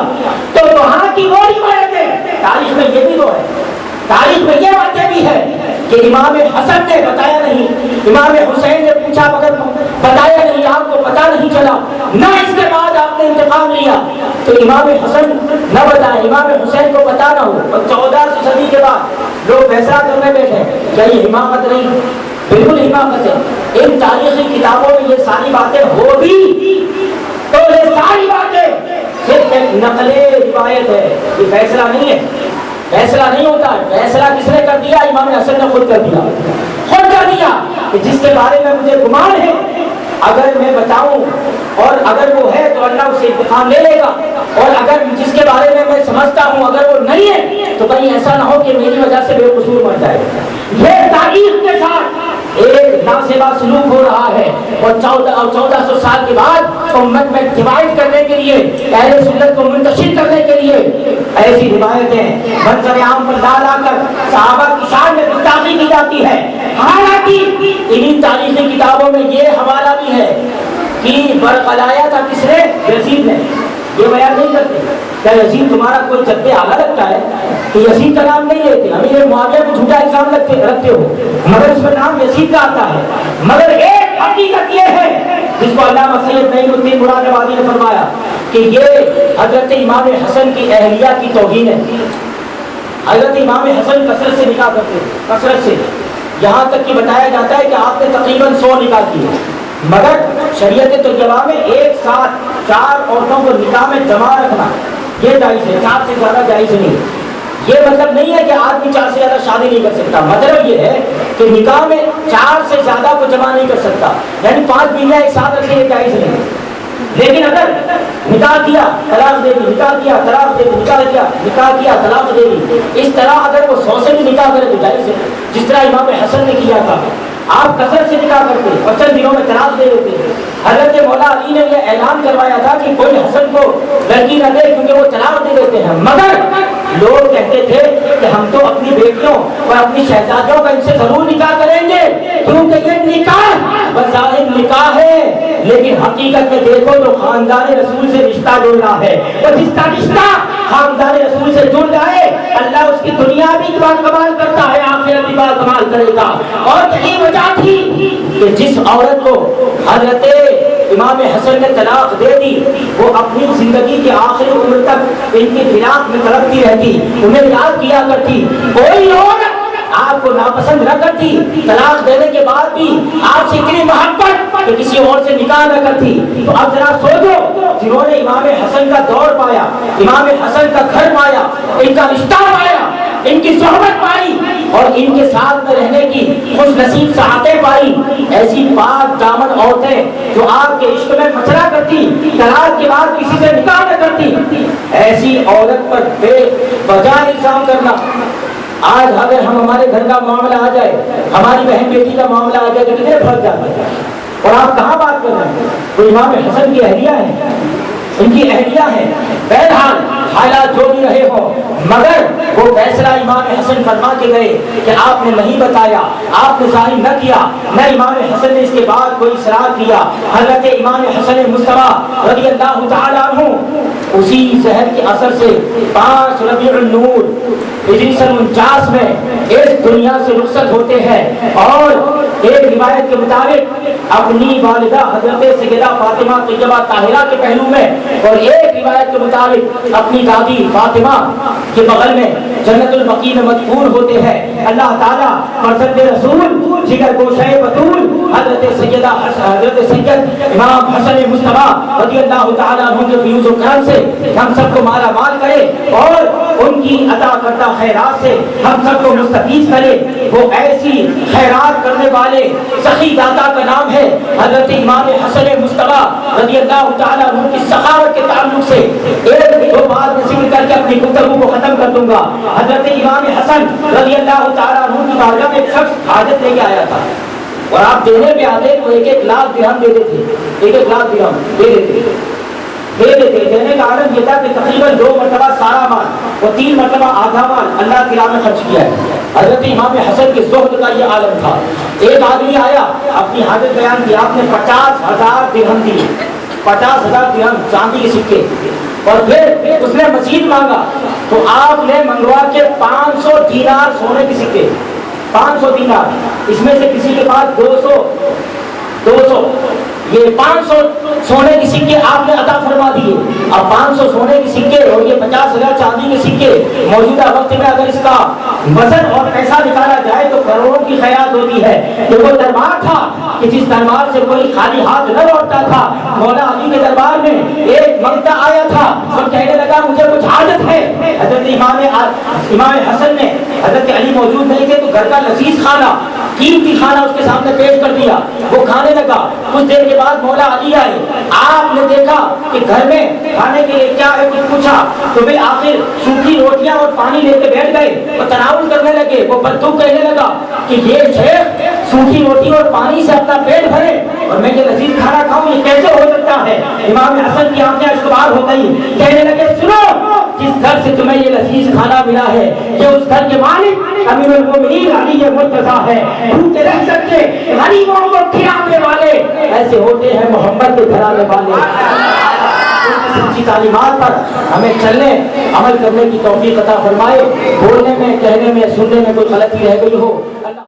تو وہاں کی وہ روایتیں، تاریخ میں یہ بھی وہ ہے، تاریخ میں یہ باتیں بھی ہے کہ امام حسن نے بتایا نہیں، امام حسین نے پوچھا مگر بتایا نہیں، آپ کو پتا نہیں چلا، نہ اس کے بعد آپ نے انتقام لیا۔ تو امام حسن نہ بتائے، امام حسین کو پتا نہ ہو، اور 1400 صدی کے بعد لوگ فیصلہ کرنے بیٹھے، کیا یہ حماقت نہیں؟ بالکل حماقت ہے۔ ان تاریخی کتابوں میں یہ ساری باتیں ہو بھی تو یہ ساری باتیں صرف ایک نقل روایت ہے، یہ فیصلہ نہیں ہے، فیصلہ نہیں ہوتا ہے۔ فیصلہ کس نے کر دیا؟ امام حسن نے خود کر دیا کہ جس کے بارے میں مجھے گمان ہے اگر میں بتاؤں اور اگر وہ ہے تو اللہ اسے انتقام لے لے گا، اور اگر جس کے بارے میں سمجھتا ہوں اگر وہ نہیں ہے تو کہیں ایسا نہ ہو کہ میری وجہ سے بے قصور مر جائے۔ یہ تاریخ کے ساتھ ایک ناسبا سلوک ہو رہا ہے، اور 1400 سال کے بعد امت میں ڈیوائڈ کرنے کے لیے، اہل سنت کو منتشر کرنے کے لیے ایسی روایتیں منظر عام پر لا کر صحابہ کی شان میں گستاخی کی جاتی ہے۔ حالانکہ انہی تاریخی کتابوں میں یہ حوالہ بھی ہے کہ برق لایا تھا کس نے؟ یزید نے۔ یہ بیان نہیں کرتے کیا یزید تمہارا کوئی جد اعلیٰ لگتا ہے کہ یزید کا نام نہیں لیتے، امیر معاویہ کو جھوٹا الزام رکھتے ہو مگر اس میں نام یزید کا آتا ہے۔ مگر ایک حقیقت یہ ہے جس کو علامہ سید نعیم الدین مراد آبادی نے فرمایا کہ یہ حضرت امام حسن کی اہلیہ کی توہین ہے۔ حضرت امام حسن کثرت سے نکاح کرتے، کثرت سے، یہاں تک کہ بتایا جاتا ہے کہ آپ نے تقریباً 100 نکاح کیے، مگر شریعت طیبہ میں ایک ساتھ 4 عورتوں کو نکاح میں جمع رکھنا یہ جائز ہے، 4 سے زیادہ جائز نہیں۔ یہ مطلب نہیں ہے کہ آدمی 4 سے زیادہ شادی نہیں کر سکتا، مطلب یہ ہے کہ نکاح میں 4 سے زیادہ کو جمع نہیں کر سکتا، یعنی 5 بیویاں ایک ساتھ رکھے یہ جائز نہیں۔ لیکن اگر نکاح کیا طلاق دے دی، نکاح کیا طلاق دے دی، نکاح کیا طلاق دے دی، اس طرح اگر وہ 100 سے بھی نکاح کرے تو جائز ہے، جس طرح امام حسن نے کیا تھا۔ آپ کثرت سے نکاح کرتے اور چند دنوں میں طلاق دے دیتے۔ حضرت مولا علی نے یہ اعلان کروایا تھا کہ کوئی حسن کو لڑکی نہ دے کیونکہ وہ طلاق دے دیتے ہیں، مگر لوگ کہتے تھے کہ ہم تو اپنی بیٹیوں اور اپنی شہزادیوں کا ان سے ضرور نکاح کریں گے، کیونکہ یہ نکاح بظاہر نکاح ہے لیکن حقیقت میں دیکھو تو خاندان رسول سے رشتہ جوڑنا ہے، اور جس کا رشتہ خاندان رسول سے جڑ جائے اللہ اس کی دنیا بھی کمال کرتا ہے، آخرت بھی کمال کرے گا۔ اور یہی وجہ تھی کہ جس عورت کو حضرت امام حسن نے طلاق دے دی وہ اپنی زندگی کے آخری عمر تک ان کی فراق میں تڑپتی رہتی، انہیں یاد کیا کرتی۔ کوئی عورت آپ کو ناپسند نہ کرتی، طلاق دینے کے بعد بھی آپ سے اتنی محبت کہ کسی اور سے نکاح نہ کرتی۔ تو اب ذرا سوچو جنہوں نے امام حسن کا دور پایا، امام حسن کا گھر پایا، ان کا رشتہ پایا، ان کی صحبت پائی، اور ان کے ساتھ میں رہنے کی خوش نصیب سعادتیں پائی، ایسی پاک دامن عورتیں جو آپ کے عشق میں مچلا کرتی، طلاق کے بعد کسی سے نکاح نہ کرتی، ایسی عورت پر بے وجہ الزام کرنا۔ آج اگر ہمارے گھر کا معاملہ آ جائے، ہماری بہن بیٹی کا معاملہ آ جائے تو کتنے بھڑک جاتے ہیں، اور آپ کہاں بات کر رہے ہیں؟ تو امام حسن کی اہلیہ ہیں، ان کی اہلیہ ہیں۔ بہرحال حالات جو بھی رہے ہوں، مگر وہ فیصلہ امام حسن فرما کے گئے کہ آپ نے نہیں بتایا، آپ نے ظاہر نہ کیا، نہ امام حسن نے اس کے بعد کوئی اصرار کیا۔ حضرت امام حسن مصطفیٰ رضی اللہ تعالیٰ عنہ اسی زہر کے اثر سے 5 ربیع النور ہجری سن 49 میں اس دنیا سے رخصت ہوتے ہیں، اور ایک روایت کے مطابق اپنی والدہ حضرت سیدہ فاطمہ طیبہ طاہرہ کے پہلو میں، اور ایک روایت کے مطابق اپنی دادی فاطمہ کے بغل میں جنت البقیع میں مدفون ہوتے ہیں۔ اللہ تعالیٰ فرزند رسول جگر گوشہ بطول حضرت سید امام حسن مصطفیٰ رضی اللہ تعالیٰ عنہ کے فیوز و کرم سے ہم سب کو مالا مال کرے، اور ان کی عطا کردہ خیرات سے ہم سب کو مستفیض کرے۔ وہ ایسی خیرات کرنے والے سخی داتا کا نام ہے حضرت امام حسن مصطفیٰ رضی اللہ تعالیٰ عنہ کی سخاوت کے تعلق سے ایک دو بات میں ذکر کر کے اپنی گفتگو کو ختم کر دوں گا۔ حضرت امام حسن رضی اللہ تعالیٰ عنہ کی بارگاہ میں ایک شخص حاجت لے کے آیا تھا، اور آپ دینے پہ آتے تو 1-1 لاکھ درہم دے دیتے، 1-1 لاکھ درہم دے دیتے۔ دینے کا عالم یہ تھا کہ تقریباً 2 مرتبہ سارا مال اور 3 مرتبہ آدھا مال اللہ کی راہ میں خرچ کیا ہے۔ حضرت امام حسن کے زہد کا یہ عالم تھا۔ ایک آدمی آیا، اپنی حاجت بیان کی، آپ نے 50,000 درہم دیے، 50,000 درہم چاندی کے سکے، اور پھر اس نے مزید مانگا تو آپ نے منگوا کے 500 دینار سونے کے سکے، 500 دینار، اس میں سے کسی کے پاس 200 یہ 500 سونے کے سکے آپ نے عطا فرما دیے۔ اب 500 سونے کے سکے اور یہ 50,000 چاندی کے سکے، موجودہ وقت میں اگر اس کا وزن اور پیسہ نکالا جائے تو کروڑوں کی خیرات ہوتی ہے۔ یہ وہ دربار تھا کہ جس دربار سے کوئی خالی ہاتھ نہ لوٹتا تھا۔ مولا علی کے دربار میں ایک منگتا آیا تھا اور کہنے لگا مجھے کچھ حاجت ہے۔ حضرت امام حسن نے، حضرت علی موجود نہیں تھے، تو گھر کا لذیذ کھانا، قیمتی کھانا اس کے سامنے پیش کر دیا، وہ کھانے لگا۔ کچھ دیر کے بعد مولا علی آئے، آپ نے دیکھا کہ گھر میں کھانے کے لیے کیا ہے، کچھ پوچھا تو بھی آخر سوکھی روٹیاں اور پانی لے کے بیٹھ گئے اور تناول کرنے لگے۔ وہ بددو کہنے لگا کہ یہ شیخ سوکھی روٹی اور پانی سے اپنا پیٹ بھرے اور میں یہ لذیذ کھانا کھاؤں، یہ کیسے ہو سکتا ہے؟ امام حسن کی آنکھیں اشکبار ہو گئی، کہنے لگے سنو، جس گھر سے تمہیں یہ لذیذ کھانا ملا ہے یہ اس گھر کے مالک امیر المومنین علی مرتضیٰ ہے۔ بھوکے رہ سکتے غریبوں کو کھلانے والے ایسے ہوتے ہیں محمد کے گھرانے والے۔ سچی تعلیمات پر ہمیں چلنے عمل کرنے کی توفیق عطا فرمائے۔ بولنے میں، کہنے میں، سننے میں کوئی غلطی رہ گئی ہو